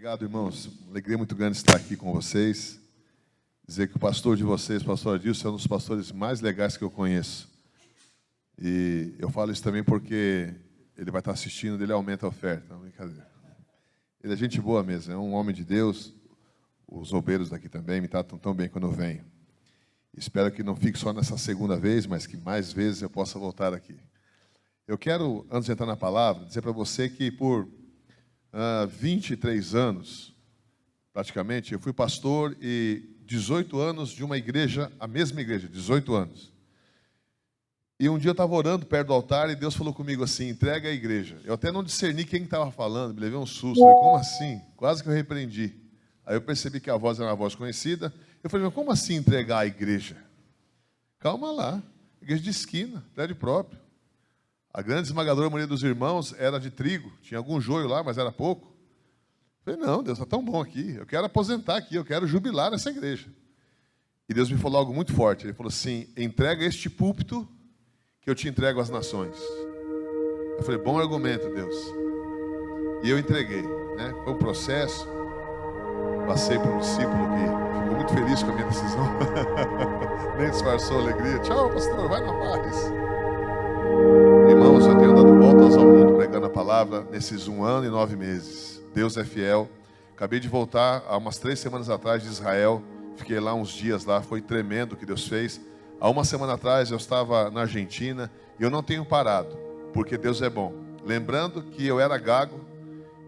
Obrigado, irmãos. Alegria muito grande estar aqui com vocês. Dizer que o pastor de vocês, o pastor Adilson, é um dos pastores mais legais que eu conheço. E eu falo isso também porque ele vai estar assistindo, ele aumenta a oferta. Não, brincadeira. Ele é gente boa mesmo, é um homem de Deus. Os obreiros daqui também me tratam tão bem quando eu venho. Espero que não fique só nessa segunda vez, mas que mais vezes eu possa voltar aqui. Eu quero, antes de entrar na palavra, dizer para você que por 23 anos, praticamente, eu fui pastor e 18 anos de uma igreja, a mesma igreja, 18 anos. E um dia eu estava orando perto do altar e Deus falou comigo assim, entrega a igreja. Eu até não discerni quem estava falando, me levei um susto. Falei, como assim? Quase que eu repreendi. Aí eu percebi que a voz era uma voz conhecida. Eu falei, mas como assim entregar a igreja? Calma lá, igreja de esquina, prédio próprio. A grande esmagadora maioria dos irmãos era de trigo, tinha algum joio lá, mas era pouco. Eu falei, não, Deus está tão bom aqui, eu quero aposentar aqui, eu quero jubilar nessa igreja. E Deus me falou algo muito forte, Ele falou assim, entrega este púlpito que eu te entrego às nações. Eu falei, bom argumento, Deus. E eu entreguei, né? Foi um processo, passei por um discípulo que ficou muito feliz com a minha decisão, nem disfarçou a alegria, tchau pastor, vai na paz. Irmãos, eu tenho dado voltas ao mundo pregando a palavra nesses 1 ano e 9 meses. Deus é fiel. Acabei de voltar há umas 3 semanas atrás de Israel. Fiquei lá uns dias lá, foi tremendo o que Deus fez. Há 1 semana atrás eu estava na Argentina e eu não tenho parado, porque Deus é bom. Lembrando que eu era gago,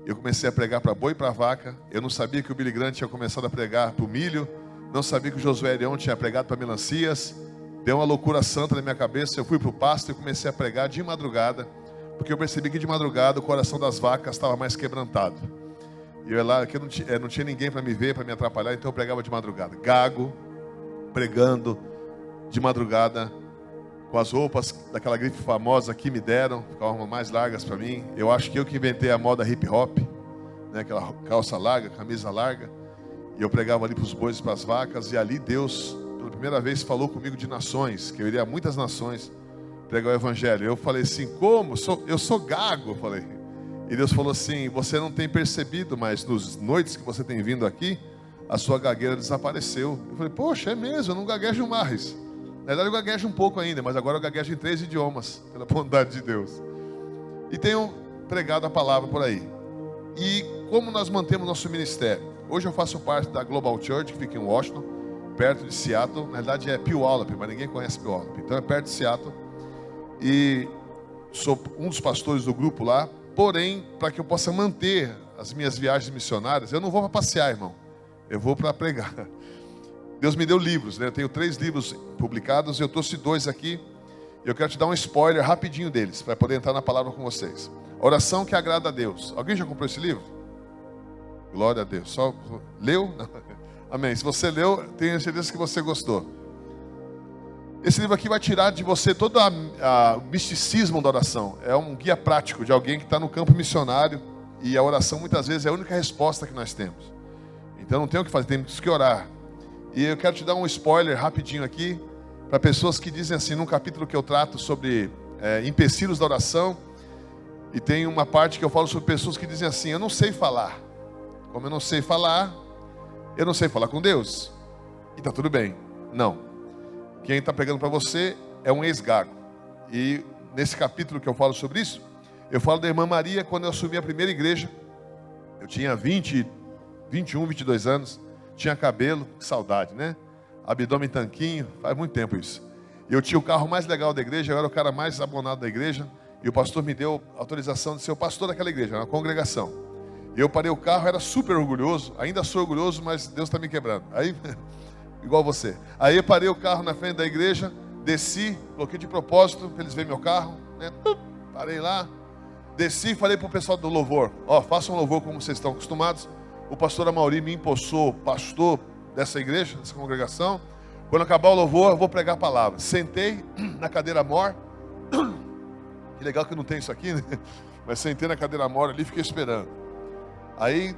eu comecei a pregar para boi e para vaca. Eu não sabia que o Billy Graham tinha começado a pregar para o milho. Não sabia que o Josué Arião tinha pregado para melancias. Deu uma loucura santa na minha cabeça, eu fui para o pasto e comecei a pregar de madrugada, porque eu percebi que de madrugada o coração das vacas estava mais quebrantado. E eu lá, que eu não tinha ninguém para me ver, para me atrapalhar, então eu pregava de madrugada. Gago, pregando de madrugada, com as roupas daquela grife famosa que me deram, ficavam mais largas para mim. Eu acho que eu que inventei a moda hip hop, né, aquela calça larga, camisa larga. E eu pregava ali para os bois e para as vacas, e ali Deus... pela primeira vez falou comigo de nações, que eu iria a muitas nações pregar o evangelho. Eu falei assim, como? Eu sou gago, eu falei. E Deus falou assim, você não tem percebido, mas nos noites que você tem vindo aqui, a sua gagueira desapareceu. Eu falei, poxa, é mesmo, eu não gaguejo mais. Na verdade eu gaguejo um pouco ainda, mas agora eu gaguejo em 3 idiomas, pela bondade de Deus. E tenho pregado a palavra por aí. E como nós mantemos nosso ministério? Hoje eu faço parte da Global Church, que fica em Washington, perto de Seattle. Na verdade é Puyallup, mas ninguém conhece Puyallup. Então é perto de Seattle. E sou um dos pastores do grupo lá. Porém, para que eu possa manter as minhas viagens missionárias, eu não vou para passear, irmão. Eu vou para pregar. Deus me deu livros, né? Eu tenho 3 livros publicados. Eu trouxe 2 aqui. E eu quero te dar um spoiler rapidinho deles, para poder entrar na palavra com vocês. Oração que agrada a Deus. Alguém já comprou esse livro? Glória a Deus. Só leu? Não. Amém. Se você leu, tenho certeza que você gostou. Esse livro aqui vai tirar de você todo o misticismo da oração. É um guia prático de alguém que está no campo missionário. E a oração muitas vezes é a única resposta que nós temos. Então não tem o que fazer, temos que orar. E eu quero te dar um spoiler rapidinho aqui. Para pessoas que dizem assim, num capítulo que eu trato sobre empecilhos da oração. E tem uma parte que eu falo sobre pessoas que dizem assim, eu não sei falar. Como eu não sei falar... eu não sei falar com Deus. E está tudo bem. Não. Quem está pregando para você é um ex-gago. E nesse capítulo que eu falo sobre isso, eu falo da irmã Maria quando eu assumi a primeira igreja. Eu tinha 21, 22 anos. Tinha cabelo, que saudade, né? Abdômen tanquinho, faz muito tempo isso. E eu tinha o carro mais legal da igreja, eu era o cara mais abonado da igreja. E o pastor me deu autorização de ser o pastor daquela igreja, uma congregação. Eu parei o carro, era super orgulhoso, ainda sou orgulhoso, mas Deus está me quebrando. Aí, igual você. Aí eu parei o carro na frente da igreja, desci, coloquei de propósito para eles verem meu carro, né? Parei lá, desci e falei para o pessoal do louvor, façam um louvor como vocês estão acostumados. O pastor Amauri me empossou pastor dessa igreja, dessa congregação. Quando acabar o louvor, eu vou pregar a palavra. Sentei na cadeira mor. Que legal que não tem isso aqui, né? Mas sentei na cadeira mor ali e fiquei esperando. Aí,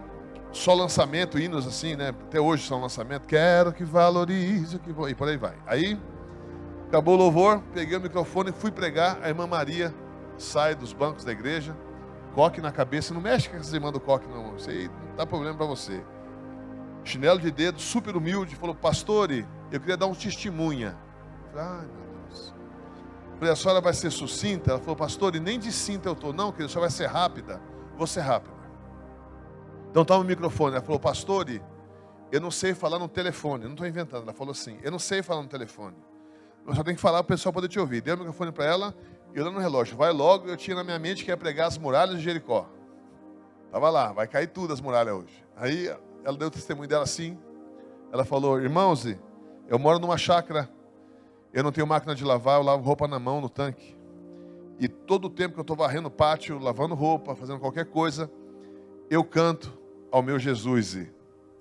só lançamento, hinos assim, né? Até hoje são lançamento. Quero que valorize o que vou... E por aí vai. Aí, acabou o louvor, peguei o microfone e fui pregar. A irmã Maria sai dos bancos da igreja, coque na cabeça. Não mexe com essa irmã do coque, não. Isso aí dá problema para você. Chinelo de dedo, super humilde, falou, pastor, eu queria dar um testemunha. Eu falei, ai meu Deus. Eu falei, a senhora vai ser sucinta? Ela falou, pastor, e nem de cinta eu estou, não, querida, a senhora vai ser rápida. Vou ser rápida. Então toma o microfone. Ela falou, pastor, eu não sei falar no telefone, eu não estou inventando. Ela falou assim, eu não sei falar no telefone. Eu só tenho que falar para o pessoal poder te ouvir. Dei o microfone para ela, e olhando no relógio, vai logo, eu tinha na minha mente que ia pregar as muralhas de Jericó. Estava lá, vai cair tudo as muralhas hoje. Aí ela deu o testemunho dela assim. Ela falou, irmãos, eu moro numa chácara, eu não tenho máquina de lavar, eu lavo roupa na mão, no tanque. E todo o tempo que eu estou varrendo o pátio, lavando roupa, fazendo qualquer coisa, eu canto ao meu Jesus. E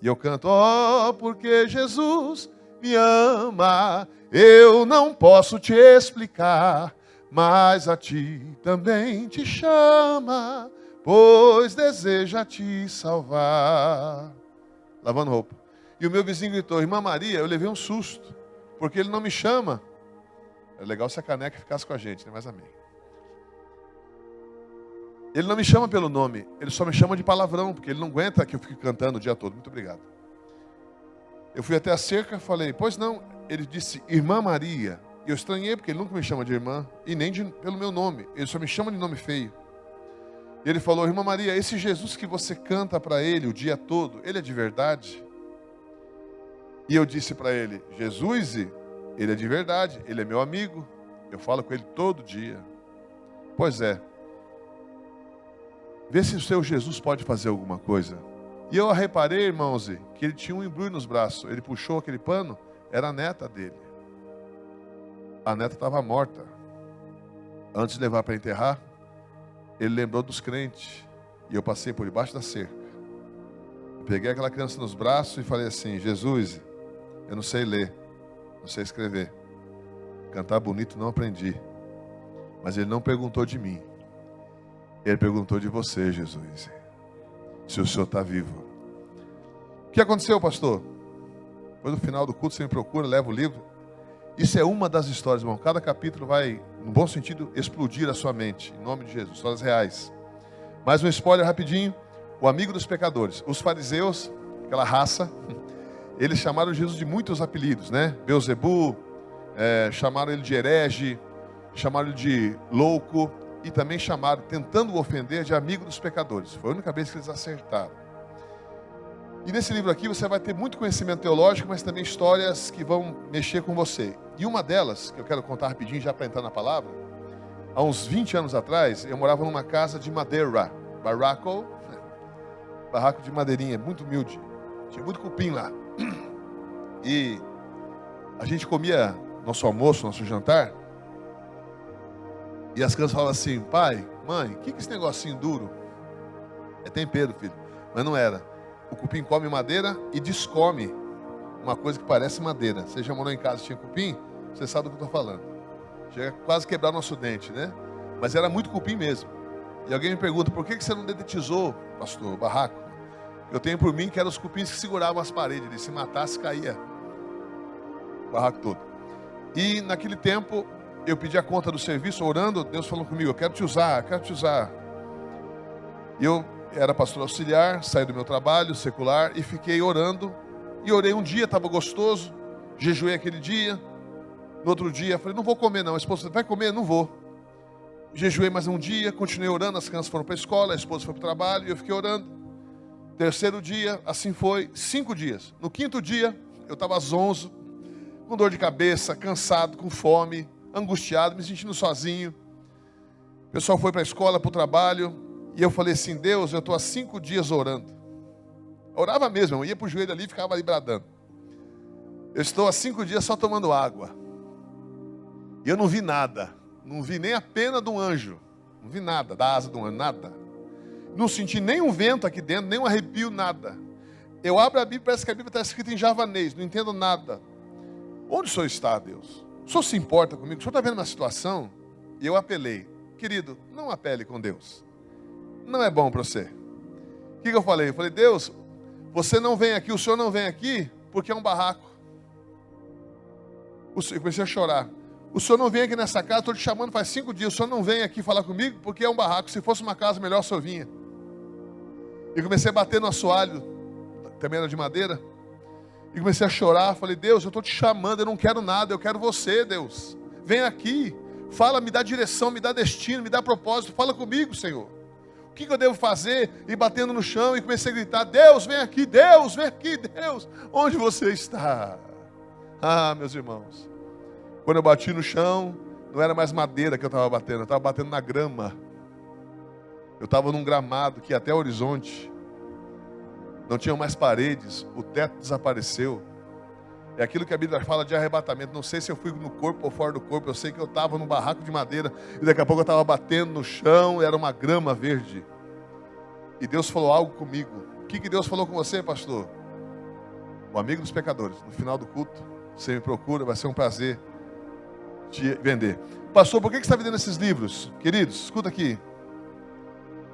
eu canto, oh, porque Jesus me ama, eu não posso te explicar, mas a ti também te chama, pois deseja te salvar. Lavando roupa. E o meu vizinho gritou, irmã Maria, eu levei um susto, porque ele não me chama. É legal se a caneca ficasse com a gente, né? Mas amém. Ele não me chama pelo nome, ele só me chama de palavrão, porque ele não aguenta que eu fique cantando o dia todo. Muito obrigado. Eu fui até a cerca, falei, pois não. Ele disse, irmã Maria. E eu estranhei, porque ele nunca me chama de irmã, e nem pelo meu nome. Ele só me chama de nome feio. E ele falou, irmã Maria, esse Jesus que você canta para ele o dia todo, ele é de verdade? E eu disse para ele, Jesus, ele é de verdade, ele é meu amigo, eu falo com ele todo dia. Pois é. Vê se o seu Jesus pode fazer alguma coisa. E eu reparei, irmãos, que ele tinha um embrulho nos braços. Ele puxou aquele pano, era a neta dele. A neta estava morta. Antes de levar para enterrar, ele lembrou dos crentes. E eu passei por debaixo da cerca. Eu peguei aquela criança nos braços e falei assim, Jesus, eu não sei ler, não sei escrever. Cantar bonito não aprendi. Mas ele não perguntou de mim. Ele perguntou de você, Jesus. Se o senhor está vivo. O que aconteceu, pastor? Depois no final do culto você me procura, leva o livro. Isso é uma das histórias, irmão. Cada capítulo vai, no bom sentido, explodir a sua mente. Em nome de Jesus, histórias reais. Mais um spoiler rapidinho. O amigo dos pecadores. Os fariseus, aquela raça, eles chamaram Jesus de muitos apelidos, né? Beelzebu, chamaram ele de herege, chamaram ele de louco. E também chamaram, tentando o ofender, de amigo dos pecadores. Foi a única vez que eles acertaram. E nesse livro aqui você vai ter muito conhecimento teológico, mas também histórias que vão mexer com você. E uma delas, que eu quero contar rapidinho já para entrar na palavra, há uns 20 anos atrás, eu morava numa casa de madeira, barraco de madeirinha, muito humilde. Tinha muito cupim lá. E a gente comia nosso almoço, nosso jantar, e as crianças falavam assim, pai, mãe, o que é esse negocinho duro? É tempero, filho. Mas não era. O cupim come madeira e descome uma coisa que parece madeira. Você já morou em casa e tinha cupim? Você sabe do que eu estou falando. Chega a quase quebrar nosso dente, né? Mas era muito cupim mesmo. E alguém me pergunta, por que você não dedetizou, pastor, o barraco? Eu tenho por mim que eram os cupins que seguravam as paredes. Ele se matasse, caía o barraco todo. E naquele tempo, eu pedi a conta do serviço, orando, Deus falou comigo, eu quero te usar. E eu era pastor auxiliar, saí do meu trabalho secular e fiquei orando. E orei um dia, estava gostoso, jejuei aquele dia. No outro dia, falei, não vou comer não. A esposa falou, vai comer? Não vou. Jejuei mais um dia, continuei orando, as crianças foram para a escola, a esposa foi para o trabalho e eu fiquei orando. Terceiro dia, assim foi, 5 dias. No quinto dia, eu estava zonzo, com dor de cabeça, cansado, com fome, angustiado, me sentindo sozinho. O pessoal foi para a escola, para o trabalho, e eu falei assim, Deus, eu estou há 5 dias orando. Eu orava mesmo, eu ia para o joelho ali e ficava ali bradando. Eu estou há 5 dias só tomando água. E eu não vi nada, não vi nem a pena de um anjo, não vi nada, da asa de um anjo, nada. Não senti nem um vento aqui dentro, nem um arrepio, nada. Eu abro a Bíblia, parece que a Bíblia está escrita em javanês, não entendo nada. Onde o Senhor está, Deus? O Senhor se importa comigo? O Senhor está vendo uma situação? E eu apelei. Querido, não apele com Deus. Não é bom para você. O que eu falei? Eu falei, Deus, você não vem aqui, o Senhor não vem aqui porque é um barraco. Eu comecei a chorar. O Senhor não vem aqui nessa casa, estou te chamando faz 5 dias. O Senhor não vem aqui falar comigo porque é um barraco. Se fosse uma casa melhor, o Senhor vinha. E comecei a bater no assoalho, também era de madeira. E comecei a chorar, falei, Deus, eu estou te chamando, eu não quero nada, eu quero você, Deus. Vem aqui, fala, me dá direção, me dá destino, me dá propósito, fala comigo, Senhor. O que eu devo fazer? E batendo no chão, e comecei a gritar, Deus, vem aqui, Deus, onde você está? Ah, meus irmãos, quando eu bati no chão, não era mais madeira que eu estava batendo, eu estava batendo na grama. Eu estava num gramado que ia até o horizonte. Não tinham mais paredes, o teto desapareceu. É aquilo que a Bíblia fala de arrebatamento. Não sei se eu fui no corpo ou fora do corpo. Eu sei que eu estava num barraco de madeira e daqui a pouco eu estava batendo no chão, era uma grama verde. E Deus falou algo comigo. O que Deus falou com você, pastor? O amigo dos pecadores. No final do culto, você me procura, vai ser um prazer te vender. Pastor, por que você está vendendo esses livros? Queridos, escuta aqui.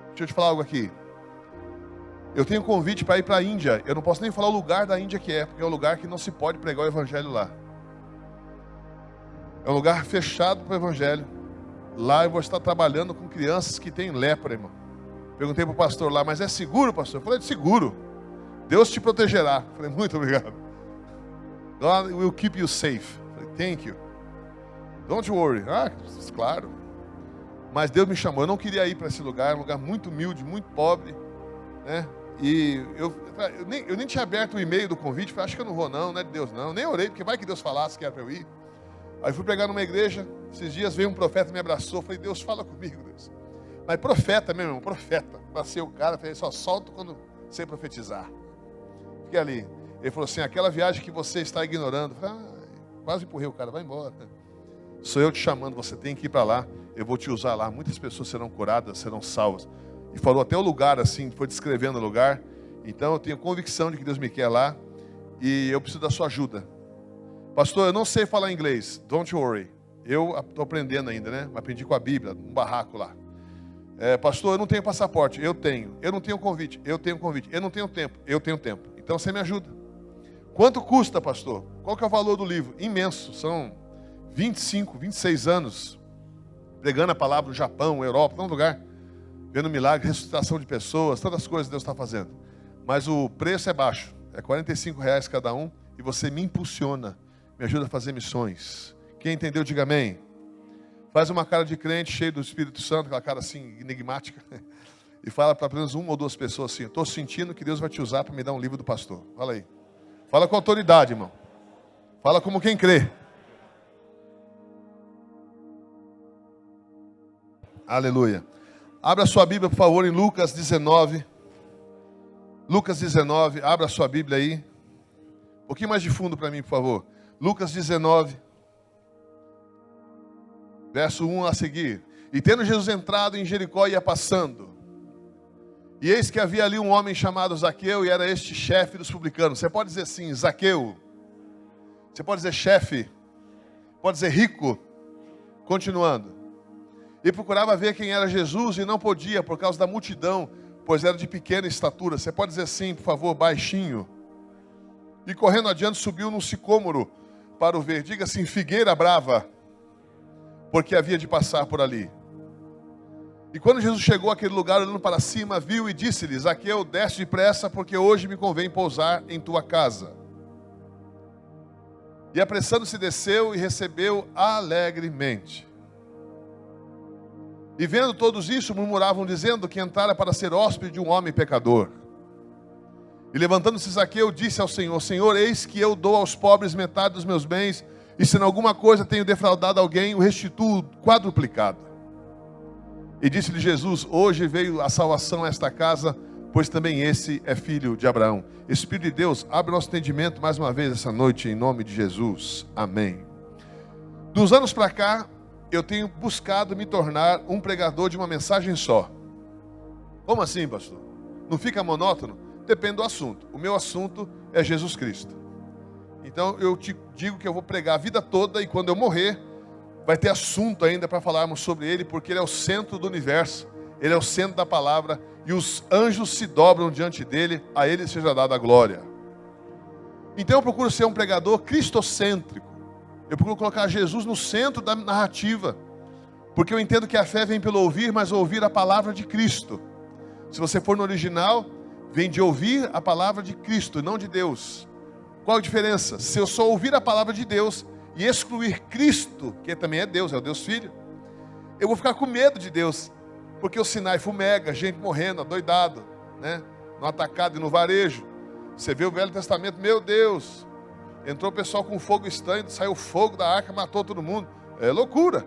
Deixa eu te falar algo aqui. Eu tenho um convite para ir para a Índia. Eu não posso nem falar o lugar da Índia que é, porque é um lugar que não se pode pregar o evangelho lá. É um lugar fechado para o evangelho. Lá eu vou estar trabalhando com crianças que têm lepra, irmão. Perguntei para o pastor lá, mas é seguro, pastor? Eu falei, é seguro. Deus te protegerá. Eu falei, muito obrigado. God will keep you safe. Eu falei, thank you. Don't worry. Ah, claro. Mas Deus me chamou. Eu não queria ir para esse lugar. É um lugar muito humilde, muito pobre, né? E eu nem tinha aberto o e-mail do convite. Falei, acho que eu não vou não é de Deus não. Nem orei, porque vai que Deus falasse que era para eu ir. Aí fui pregar numa igreja. Esses dias veio um profeta e me abraçou. Falei, Deus, fala comigo, Deus. Mas profeta mesmo, profeta. Passei o cara, falei, só solto quando você profetizar. Fiquei ali. Ele falou assim, aquela viagem que você está ignorando. Falei, quase empurrei o cara, vai embora. Sou eu te chamando, você tem que ir para lá. Eu vou te usar lá. Muitas pessoas serão curadas, serão salvas. E falou até o lugar assim, foi descrevendo o lugar. Então eu tenho convicção de que Deus me quer lá. E eu preciso da sua ajuda. Pastor, eu não sei falar inglês. Don't worry. Eu estou aprendendo ainda, né? Aprendi com a Bíblia, um barraco lá. Pastor, eu não tenho passaporte. Eu tenho. Eu não tenho convite. Eu tenho convite. Eu não tenho tempo. Eu tenho tempo. Então você me ajuda. Quanto custa, pastor? Qual que é o valor do livro? Imenso. São 25, 26 anos pregando a palavra no Japão, Europa, todo lugar. Vendo milagre, ressuscitação de pessoas, todas as coisas que Deus está fazendo. Mas o preço é baixo. É R$45 cada um. E você me impulsiona. Me ajuda a fazer missões. Quem entendeu, diga amém. Faz uma cara de crente, cheio do Espírito Santo, aquela cara assim, enigmática. E fala para apenas uma ou duas pessoas assim, estou sentindo que Deus vai te usar para me dar um livro do pastor. Fala aí. Fala com autoridade, irmão. Fala como quem crê. Aleluia. Abra sua Bíblia, por favor, em Lucas 19. Lucas 19, abra sua Bíblia aí. Um pouquinho mais de fundo para mim, por favor. Lucas 19. Verso 1 a seguir. E tendo Jesus entrado em Jericó, ia passando. E eis que havia ali um homem chamado Zaqueu, e era este chefe dos publicanos. Você pode dizer assim, Zaqueu. Você pode dizer chefe. Pode dizer rico. Continuando. E procurava ver quem era Jesus, e não podia, por causa da multidão, pois era de pequena estatura. Você pode dizer assim, por favor, baixinho. E correndo adiante, subiu num sicômoro para o ver. Diga assim, figueira brava. Porque havia de passar por ali. E quando Jesus chegou àquele lugar, olhando para cima, viu e disse-lhe, Zaqueu, desce depressa, porque hoje me convém pousar em tua casa. E apressando-se desceu e recebeu alegremente. E vendo todos isso, murmuravam, dizendo que entrara para ser hóspede de um homem pecador. E levantando-se Zaqueu, disse ao Senhor, Senhor, eis que eu dou aos pobres metade dos meus bens, e se em alguma coisa tenho defraudado alguém, o restituo quadruplicado. E disse-lhe Jesus, hoje veio a salvação a esta casa, pois também esse é filho de Abraão. Espírito de Deus, abre nosso entendimento mais uma vez essa noite, em nome de Jesus. Amém. Dos anos para cá, eu tenho buscado me tornar um pregador de uma mensagem só. Como assim, pastor? Não fica monótono? Depende do assunto. O meu assunto é Jesus Cristo. Então eu te digo que eu vou pregar a vida toda e quando eu morrer, vai ter assunto ainda para falarmos sobre Ele, porque Ele é o centro do universo, Ele é o centro da palavra, e os anjos se dobram diante dEle, a Ele seja dada a glória. Então eu procuro ser um pregador cristocêntrico, eu procuro colocar Jesus no centro da narrativa, porque eu entendo que a fé vem pelo ouvir, mas ouvir a palavra de Cristo. Se você for no original, vem de ouvir a palavra de Cristo e não de Deus. Qual a diferença? Se eu só ouvir a palavra de Deus e excluir Cristo, que também é Deus, é o Deus Filho, eu vou ficar com medo de Deus, porque o Sinai fumega, gente morrendo, adoidado, né? No atacado e no varejo. Você vê o Velho Testamento, meu Deus, entrou o pessoal com fogo estranho, saiu fogo da arca, matou todo mundo. É loucura.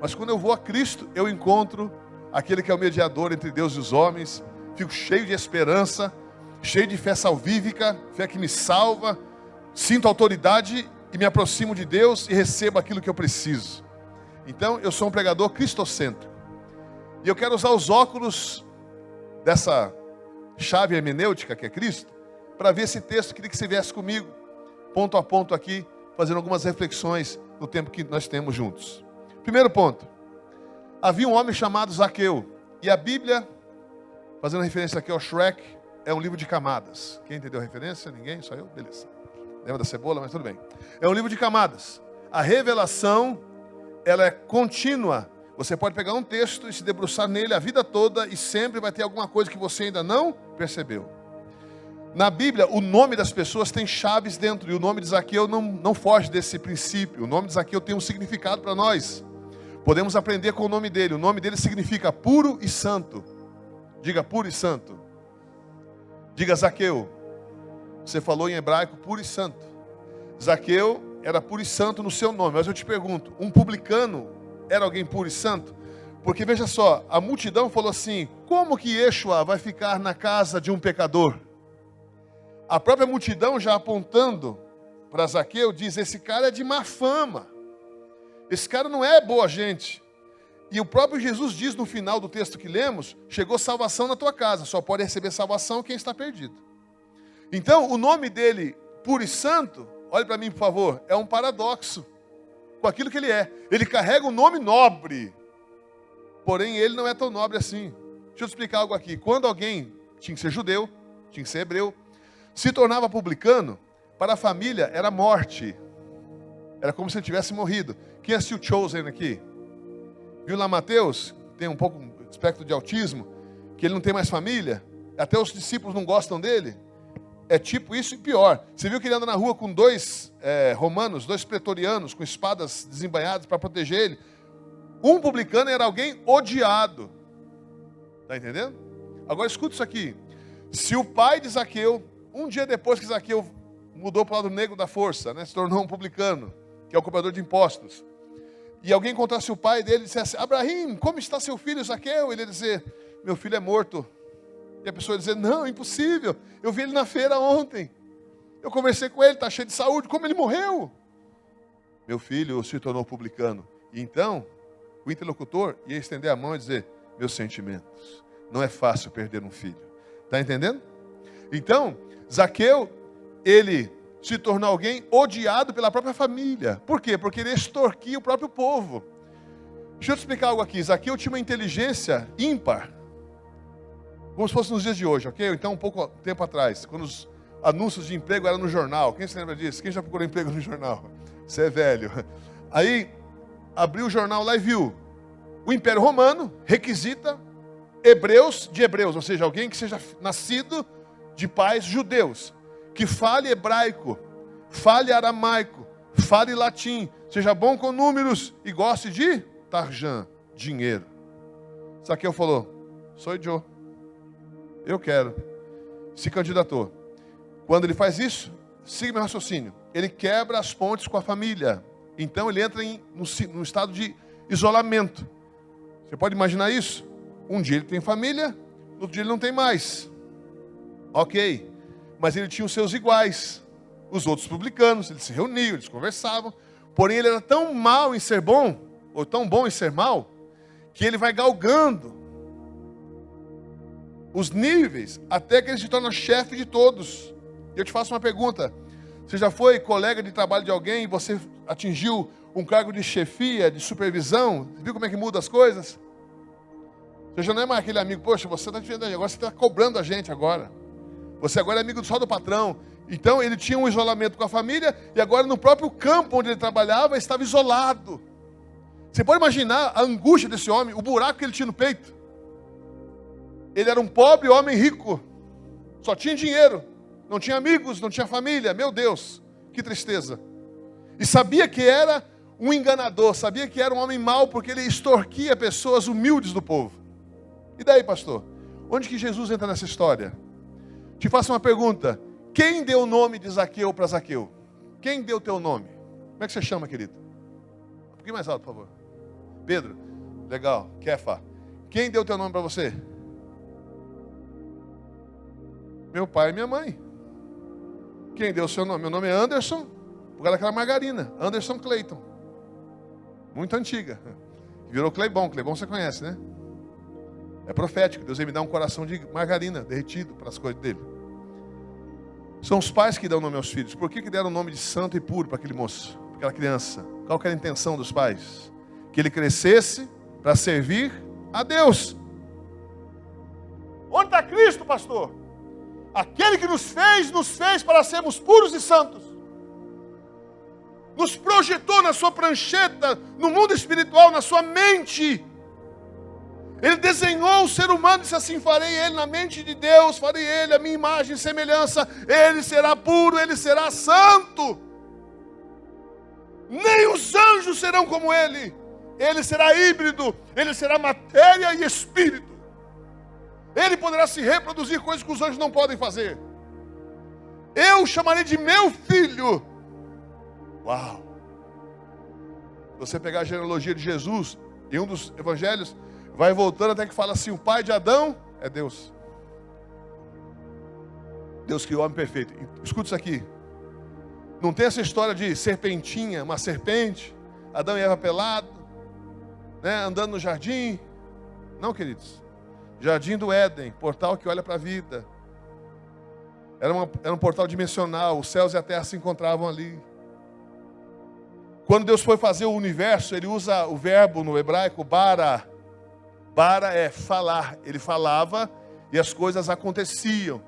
Mas quando eu vou a Cristo, eu encontro aquele que é o mediador entre Deus e os homens, fico cheio de esperança, cheio de fé salvífica, fé que me salva, sinto autoridade e me aproximo de Deus e recebo aquilo que eu preciso. Então, eu sou um pregador cristocêntrico. E eu quero usar os óculos dessa chave hermenêutica que é Cristo, para ver esse texto. Queria que você viesse comigo, ponto a ponto aqui, fazendo algumas reflexões no tempo que nós temos juntos. Primeiro ponto. Havia um homem chamado Zaqueu. E a Bíblia, fazendo referência aqui ao Shrek, é um livro de camadas. Quem entendeu a referência? Ninguém? Só eu? Beleza. Lembra da cebola? Mas tudo bem. É um livro de camadas. A revelação, ela é contínua. Você pode pegar um texto e se debruçar nele a vida toda e sempre vai ter alguma coisa que você ainda não percebeu. Na Bíblia, o nome das pessoas tem chaves dentro. E o nome de Zaqueu não foge desse princípio. O nome de Zaqueu tem um significado para nós. Podemos aprender com o nome dele. O nome dele significa puro e santo. Diga puro e santo. Diga Zaqueu. Você falou em hebraico puro e santo. Zaqueu era puro e santo no seu nome. Mas eu te pergunto, um publicano era alguém puro e santo? Porque veja só, a multidão falou assim: como que Yeshua vai ficar na casa de um pecador? A própria multidão, já apontando para Zaqueu, diz: esse cara é de má fama. Esse cara não é boa gente. E o próprio Jesus diz no final do texto que lemos: chegou salvação na tua casa. Só pode receber salvação quem está perdido. Então, o nome dele, puro e santo, olhe para mim por favor, é um paradoxo com aquilo que ele é. Ele carrega um nome nobre, porém ele não é tão nobre assim. Deixa eu explicar algo aqui. Quando alguém tinha que ser judeu, tinha que ser hebreu, se tornava publicano, para a família era morte. Era como se ele tivesse morrido. Quem assistiu Chosen aqui? Viu lá Mateus? Tem um pouco de espectro de autismo, que ele não tem mais família, até os discípulos não gostam dele. É tipo isso e pior. Você viu que ele anda na rua com dois romanos, dois pretorianos, com espadas desembainhadas para proteger ele. Um publicano era alguém odiado. Está entendendo? Agora escuta isso aqui. Se o pai de Zaqueu, um dia depois que Zaqueu mudou para o lado negro da força, né, se tornou um publicano, que é o cobrador de impostos, e alguém encontrasse o pai dele e dissesse: Abraham, como está seu filho Zaqueu? Ele ia dizer: meu filho é morto. E a pessoa ia dizer: não, impossível, eu vi ele na feira ontem, eu conversei com ele, está cheio de saúde, como ele morreu? Meu filho se tornou publicano. E então, o interlocutor ia estender a mão e dizer: meus sentimentos, não é fácil perder um filho. Está entendendo? Então, Zaqueu, ele se tornou alguém odiado pela própria família. Por quê? Porque ele extorquia o próprio povo. Deixa eu te explicar algo aqui. Zaqueu tinha uma inteligência ímpar, como se fosse nos dias de hoje, ok? Então, um pouco tempo atrás, quando os anúncios de emprego eram no jornal. Quem se lembra disso? Quem já procurou emprego no jornal? Você é velho. Aí, abriu o jornal lá e viu: o Império Romano requisita hebreus de hebreus, ou seja, alguém que seja nascido de pais judeus, que fale hebraico, fale aramaico, fale latim, seja bom com números e goste de tarjan, dinheiro. Zaqueu falou: sou eu, eu quero. Se candidatou. Quando ele faz isso, siga meu raciocínio, ele quebra as pontes com a família. Então ele entra no estado de isolamento. Você pode imaginar isso? Um dia ele tem família, no outro dia ele não tem mais. Ok, mas ele tinha os seus iguais, os outros publicanos. Eles se reuniam, eles conversavam. Porém ele era tão mal em ser bom, ou tão bom em ser mal, que ele vai galgando os níveis, até que ele se torna chefe de todos. Eu te faço uma pergunta: você já foi colega de trabalho de alguém e você atingiu um cargo de chefia, de supervisão? Você viu como é que muda as coisas? Você já não é mais aquele amigo: poxa, você está agora, você está cobrando a gente agora. Você agora é amigo só do patrão. Então ele tinha um isolamento com a família, e agora no próprio campo onde ele trabalhava, estava isolado. Você pode imaginar a angústia desse homem, o buraco que ele tinha no peito. Ele era um pobre homem rico. Só tinha dinheiro. Não tinha amigos, não tinha família. Meu Deus, que tristeza. E sabia que era um enganador. Sabia que era um homem mau porque ele extorquia pessoas humildes do povo. E daí, pastor? Onde que Jesus entra nessa história? Te faço uma pergunta. Quem deu o nome de Zaqueu para Zaqueu? Quem deu o teu nome? Como é que você chama, querido? Um pouquinho mais alto, por favor. Pedro. Legal. Kefa. Quem deu o teu nome para você? Meu pai e minha mãe. Quem deu o seu nome? Meu nome é Anderson, por causa daquela margarina. Anderson Clayton. Muito antiga. Virou Cleibon. Cleibon você conhece, né? É profético. Deus vai me dar um coração de margarina derretido para as coisas dele. São os pais que dão nome aos filhos. Por que deram o nome de santo e puro para aquele moço, para aquela criança? Qual que era a intenção dos pais? Que ele crescesse para servir a Deus. Onde está Cristo, pastor? Aquele que nos fez para sermos puros e santos. Nos projetou na sua prancheta, no mundo espiritual, na sua mente. Ele desenhou o ser humano e disse assim: farei ele na mente de Deus, farei ele a minha imagem e semelhança. Ele será puro, ele será santo. Nem os anjos serão como ele. Ele será híbrido, ele será matéria e espírito. Ele poderá se reproduzir coisas que os anjos não podem fazer. Eu chamarei de meu filho. Uau! Se você pegar a genealogia de Jesus, em um dos evangelhos, vai voltando até que fala assim: o pai de Adão é Deus. Deus criou o homem perfeito. Escuta isso aqui. Não tem essa história de serpentinha, uma serpente, Adão e Eva pelado, né, andando no jardim. Não, queridos. Jardim do Éden, portal que olha para a vida. Era um portal dimensional, os céus e a terra se encontravam ali. Quando Deus foi fazer o universo, Ele usa o verbo no hebraico, bara. Bara é falar. Ele falava e as coisas aconteciam.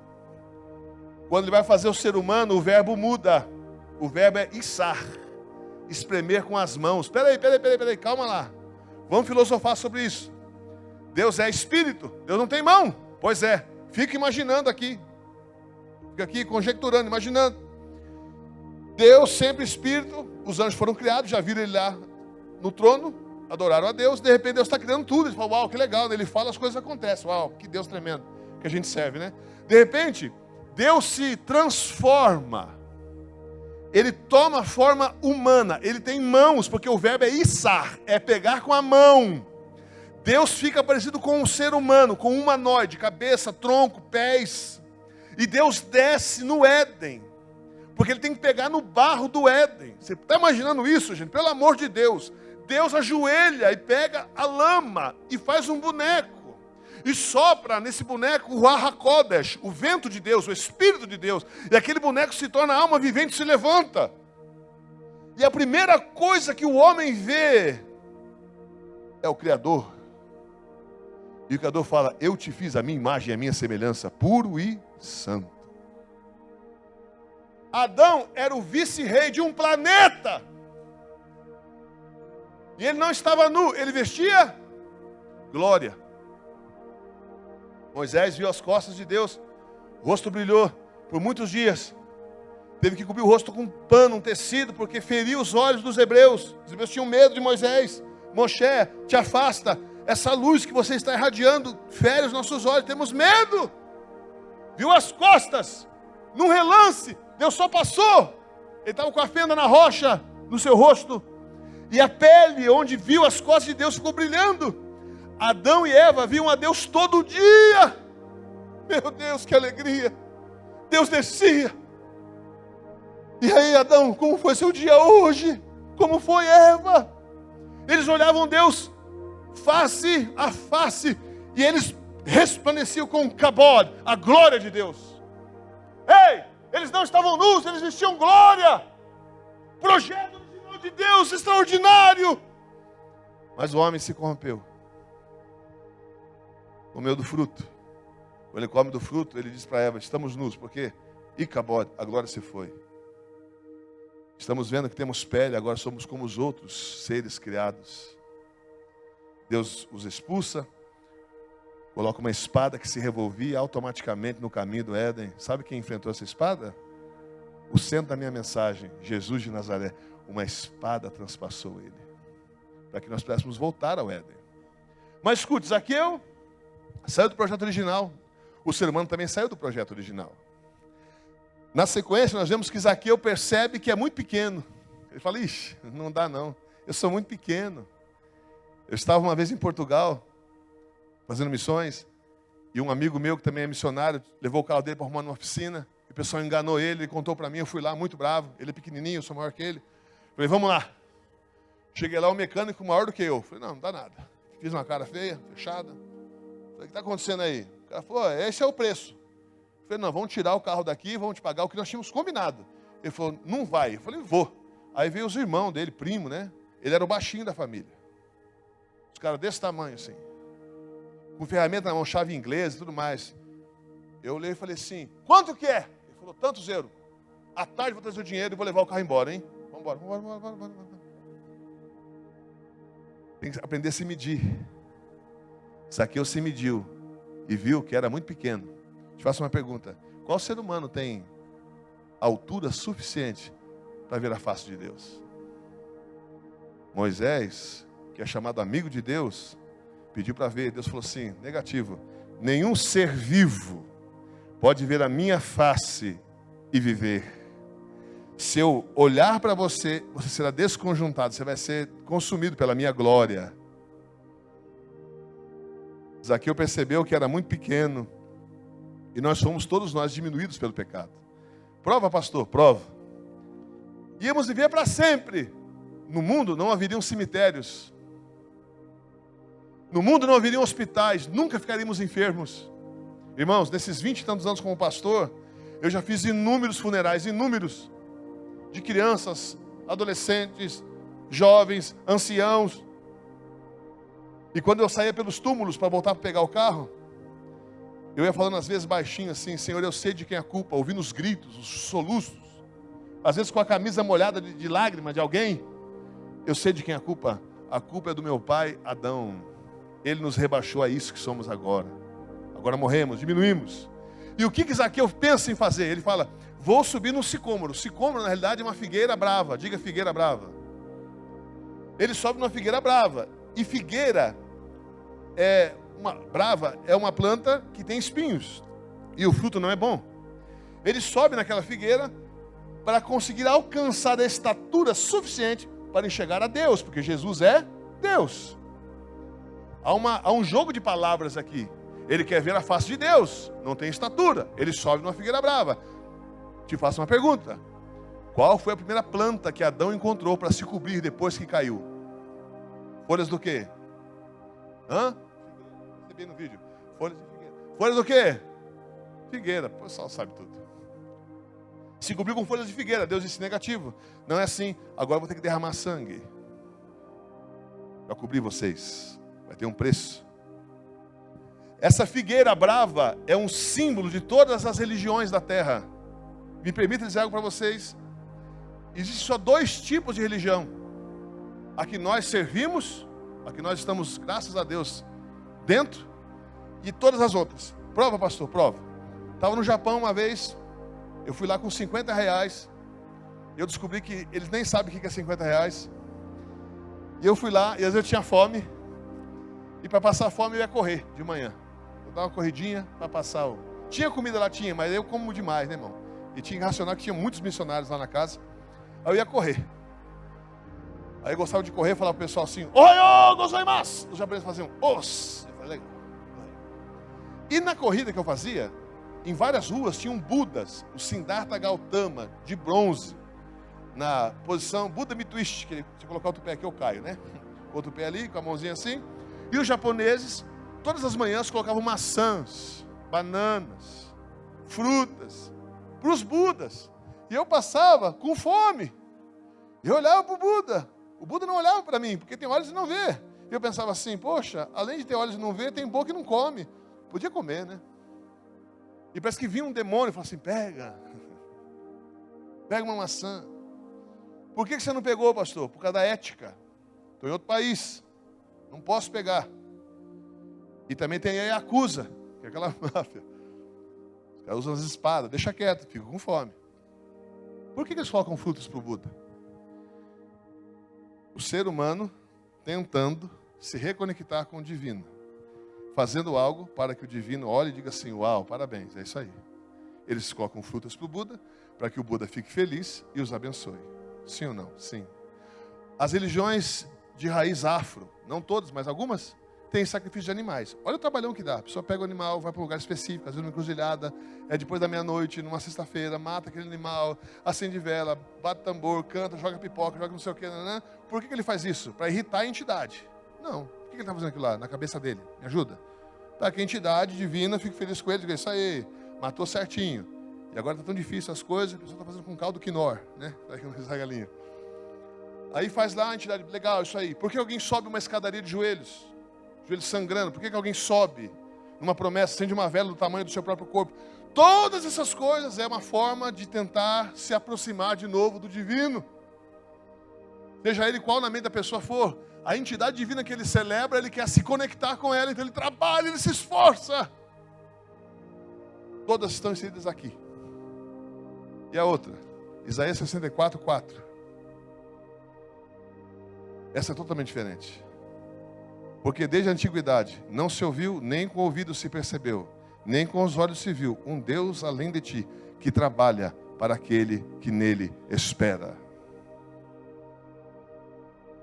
Quando Ele vai fazer o ser humano, o verbo muda. O verbo é içar, espremer com as mãos. Peraí, calma lá. Vamos filosofar sobre isso. Deus é espírito, Deus não tem mão. Pois é, fica imaginando aqui. Fica aqui conjecturando, imaginando. Deus sempre espírito, os anjos foram criados, já viram ele lá no trono, adoraram a Deus, de repente Deus está criando tudo. Ele fala: uau, que legal, ele fala, as coisas acontecem. Uau, que Deus tremendo que a gente serve, né? De repente, Deus se transforma. Ele toma forma humana, ele tem mãos, porque o verbo é içar, é pegar com a mão. Deus fica parecido com um ser humano, com um humanoide, cabeça, tronco, pés. E Deus desce no Éden, porque Ele tem que pegar no barro do Éden. Você está imaginando isso, gente? Pelo amor de Deus. Deus ajoelha e pega a lama e faz um boneco. E sopra nesse boneco o Ruach HaKodesh, o vento de Deus, o Espírito de Deus. E aquele boneco se torna alma vivente e se levanta. E a primeira coisa que o homem vê é o Criador. E o Criador fala: eu te fiz a minha imagem e a minha semelhança, puro e santo. Adão era o vice-rei de um planeta. E ele não estava nu, ele vestia glória. Moisés viu as costas de Deus, o rosto brilhou por muitos dias. Teve que cobrir o rosto com um pano, um tecido, porque feriu os olhos dos hebreus. Os hebreus tinham medo de Moisés. Moshe, te afasta. Essa luz que você está irradiando fere os nossos olhos, temos medo. Viu as costas, num relance, Deus só passou. Ele estava com a fenda na rocha, no seu rosto. E a pele, onde viu as costas de Deus, ficou brilhando. Adão e Eva viam a Deus todo dia. Meu Deus, que alegria. Deus descia. E aí, Adão, como foi seu dia hoje? Como foi, Eva? Eles olhavam Deus face a face, e eles resplandeciam com kabod, a glória de Deus. Ei, eles não estavam nus, eles vestiam glória. Projeto do Senhor de Deus extraordinário. Mas o homem se corrompeu, comeu do fruto. Quando ele come do fruto, ele diz para Eva: estamos nus, porque kabod, a glória se foi. Estamos vendo que temos pele, agora somos como os outros seres criados. Deus os expulsa, Coloca uma espada que se revolvia automaticamente no caminho do Éden. Sabe quem enfrentou essa espada? O centro da minha mensagem, Jesus de Nazaré. Uma espada transpassou ele, para que nós pudéssemos voltar ao Éden. Mas escute, Zaqueu saiu do projeto original. O ser humano também saiu do projeto original. Na sequência, nós vemos que Zaqueu percebe que é muito pequeno. Ele fala, ixi, não dá não, eu sou muito pequeno. Eu estava uma vez em Portugal, fazendo missões, e um amigo meu que também é missionário, levou o carro dele para arrumar numa oficina, e o pessoal enganou ele contou para mim, eu fui lá muito bravo, ele é pequenininho, eu sou maior que ele. Falei, vamos lá. Cheguei lá, o mecânico maior do que eu. Falei, não dá nada. Fiz uma cara feia, fechada. Falei, o que está acontecendo aí? O cara falou, esse é o preço. Falei, não, vamos tirar o carro daqui, vamos te pagar o que nós tínhamos combinado. Ele falou, não vai. Eu falei, vou. Aí veio os irmãos dele, primo, né? Ele era o baixinho da família. Os caras desse tamanho, assim. Com ferramenta na mão, chave inglesa e tudo mais. Eu olhei e falei assim, quanto que é? Ele falou, tantos euros. À tarde vou trazer o dinheiro e vou levar o carro embora, hein? Vamos embora. Tem que aprender a se medir. Zaqueu se mediu e viu que era muito pequeno. Te faço uma pergunta. Qual ser humano tem altura suficiente para ver a face de Deus? Moisés, que é chamado amigo de Deus, pediu para ver. Deus falou assim, negativo. Nenhum ser vivo pode ver a minha face e viver. Se eu olhar para você, você será desconjuntado, você vai ser consumido pela minha glória. Zaqueu percebeu que era muito pequeno, e nós fomos todos nós diminuídos pelo pecado. Prova, pastor, prova. Íamos viver para sempre. No mundo não haveriam cemitérios. No mundo não haveriam hospitais, nunca ficaríamos enfermos. Irmãos, nesses 20 e tantos anos como pastor, eu já fiz inúmeros funerais, inúmeros, de crianças, adolescentes, jovens, anciãos. E quando eu saía pelos túmulos para voltar para pegar o carro, eu ia falando às vezes baixinho assim, Senhor, eu sei de quem é a culpa, ouvindo os gritos, os soluços, às vezes com a camisa molhada de lágrima de alguém. Eu sei de quem é a culpa é do meu pai Adão. Ele nos rebaixou a isso que somos agora. Agora morremos, diminuímos. E o que Zaqueu pensa em fazer? Ele fala, vou subir no sicômoro. Sicômoro, na realidade, é uma figueira brava. Diga figueira brava. Ele sobe numa figueira brava. E figueira brava é uma planta que tem espinhos. E o fruto não é bom. Ele sobe naquela figueira para conseguir alcançar a estatura suficiente para enxergar a Deus. Porque Jesus é Deus. Há um jogo de palavras aqui. Ele quer ver a face de Deus, não tem estatura. Ele sobe numa figueira brava. Te faço uma pergunta. Qual foi a primeira planta que Adão encontrou para se cobrir depois que caiu? Folhas do quê? Recebi no vídeo. Folhas de figueira. Folhas do quê? Figueira. O pessoal sabe tudo. Se cobriu com folhas de figueira. Deus disse negativo. Não é assim. Agora vou ter que derramar sangue para cobrir vocês. Vai ter um preço. Essa figueira brava é um símbolo de todas as religiões da terra. Me permita dizer algo para vocês. Existem só dois tipos de religião. A que nós servimos, a que nós estamos, graças a Deus, dentro, e todas as outras. Prova, pastor, prova. Estava no Japão uma vez, eu fui lá com 50 reais, e eu descobri que eles nem sabem o que é 50 reais. E eu fui lá, e às vezes eu tinha fome, e para passar fome eu ia correr de manhã. Dar uma corridinha para passar o... Tinha comida lá, tinha, mas eu como demais, né, irmão? E tinha que racionar que tinha muitos missionários lá na casa. Aí eu ia correr. Aí eu gostava de correr e falava pro pessoal assim, Oiô, gozaimasu! Os japoneses faziam, os! Eu falei, legal. E na corrida que eu fazia, em várias ruas tinham Budas, o Siddhartha Gautama, de bronze, na posição Buda me twist, que se colocar outro pé aqui eu caio, né? Outro pé ali, com a mãozinha assim. E os japoneses, todas as manhãs colocavam maçãs, bananas, frutas, para os Budas. E eu passava com fome. E eu olhava para o Buda. O Buda não olhava para mim, porque tem olhos e não vê. E eu pensava assim, poxa, além de ter olhos e não ver, tem boca e não come. Podia comer, né? E parece que vinha um demônio e falou assim, pega uma maçã. Por que você não pegou, pastor? Por causa da ética. Estou em outro país. Não posso pegar. E também tem a Yakuza, que é aquela máfia. Os caras usam as espadas, deixa quieto, fica com fome. Por que eles colocam frutas para o Buda? O ser humano tentando se reconectar com o divino, fazendo algo para que o divino olhe e diga assim, uau, parabéns, é isso aí. Eles colocam frutas para o Buda, para que o Buda fique feliz e os abençoe. Sim ou não? Sim. As religiões de raiz afro, não todas, mas algumas, têm sacrifício de animais. Olha o trabalhão que dá. A pessoa pega o animal, vai para um lugar específico, às vezes numa encruzilhada, depois da meia-noite, numa sexta-feira, mata aquele animal, acende vela, bate tambor, canta, joga pipoca, joga não sei o que. Né? Por que ele faz isso? Para irritar a entidade. Não. Por que ele está fazendo aquilo lá? Na cabeça dele. Me ajuda? Para que a entidade divina fique feliz com ele, diga isso aí, matou certinho. E agora está tão difícil as coisas, a pessoa está fazendo com caldo quinor, né? Para que não essa galinha. Aí faz lá a entidade, legal, isso aí. Por que alguém sobe uma escadaria de joelhos sangrando? Por que alguém sobe numa promessa, acende uma vela do tamanho do seu próprio corpo? Todas essas coisas é uma forma de tentar se aproximar de novo do divino. Seja ele qual na mente da pessoa for, a entidade divina que ele celebra, ele quer se conectar com ela, então ele trabalha, ele se esforça. Todas estão inseridas aqui. E a outra, Isaías 64, 4. Essa é totalmente diferente. Porque desde a antiguidade não se ouviu, nem com o ouvido se percebeu, nem com os olhos se viu, um Deus além de ti, que trabalha para aquele que nele espera.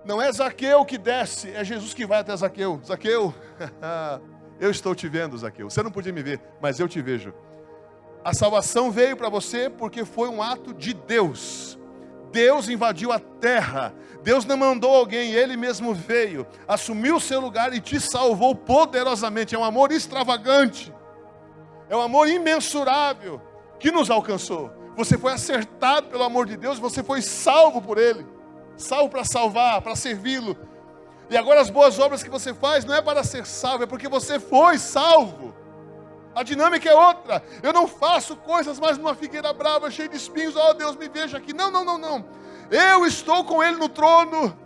Não é Zaqueu que desce, é Jesus que vai até Zaqueu. Zaqueu, eu estou te vendo, Zaqueu. Você não podia me ver, mas eu te vejo. A salvação veio para você porque foi um ato de Deus. Deus invadiu a terra. Deus não mandou alguém, Ele mesmo veio, assumiu o seu lugar e te salvou poderosamente. É um amor extravagante, é um amor imensurável que nos alcançou. Você foi acertado pelo amor de Deus, você foi salvo por Ele, salvo para salvar, para servi-lo. E agora as boas obras que você faz não é para ser salvo, é porque você foi salvo. A dinâmica é outra. Eu não faço coisas mais numa figueira brava, cheia de espinhos. Oh, Deus, me veja aqui. Não. Eu estou com Ele no trono,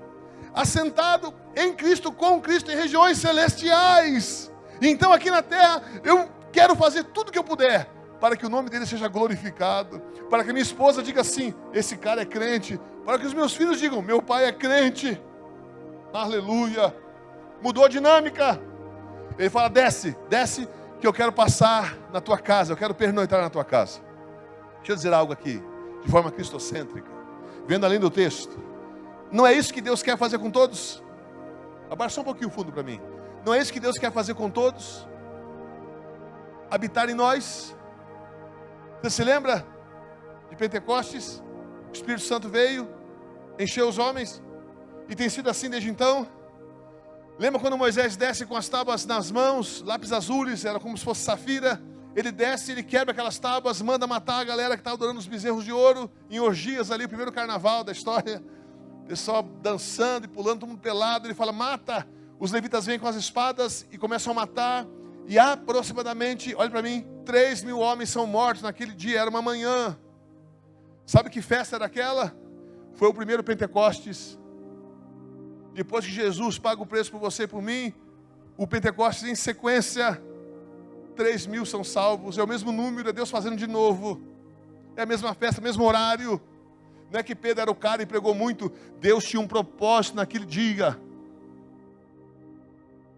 assentado em Cristo, com Cristo, em regiões celestiais. Então aqui na terra, eu quero fazer tudo que eu puder, para que o nome dEle seja glorificado, para que minha esposa diga assim, esse cara é crente, para que os meus filhos digam, meu pai é crente. Aleluia. Mudou a dinâmica. Ele fala, desce, que eu quero passar na tua casa, eu quero pernoitar na tua casa. Deixa eu dizer algo aqui, de forma cristocêntrica, vendo além do texto. Não é isso que Deus quer fazer com todos? Abaixa só um pouquinho o fundo para mim. Não é isso que Deus quer fazer com todos? Habitar em nós? Você se lembra de Pentecostes? O Espírito Santo veio, encheu os homens, e tem sido assim desde então. Lembra quando Moisés desce com as tábuas nas mãos, lápis azuis, era como se fosse safira. Ele desce, ele quebra aquelas tábuas, manda matar a galera que estava adorando os bezerros de ouro, em orgias ali, o primeiro carnaval da história. O pessoal dançando e pulando, todo mundo pelado. Ele fala, mata. Os levitas vêm com as espadas e começam a matar. E aproximadamente, olha para mim, 3.000 homens são mortos naquele dia, era uma manhã. Sabe que festa era aquela? Foi o primeiro Pentecostes. Depois que Jesus paga o preço por você e por mim, o Pentecostes em sequência, 3.000 são salvos, é o mesmo número, é Deus fazendo de novo, é a mesma festa, mesmo horário. Não é que Pedro era o cara e pregou muito, Deus tinha um propósito naquele dia.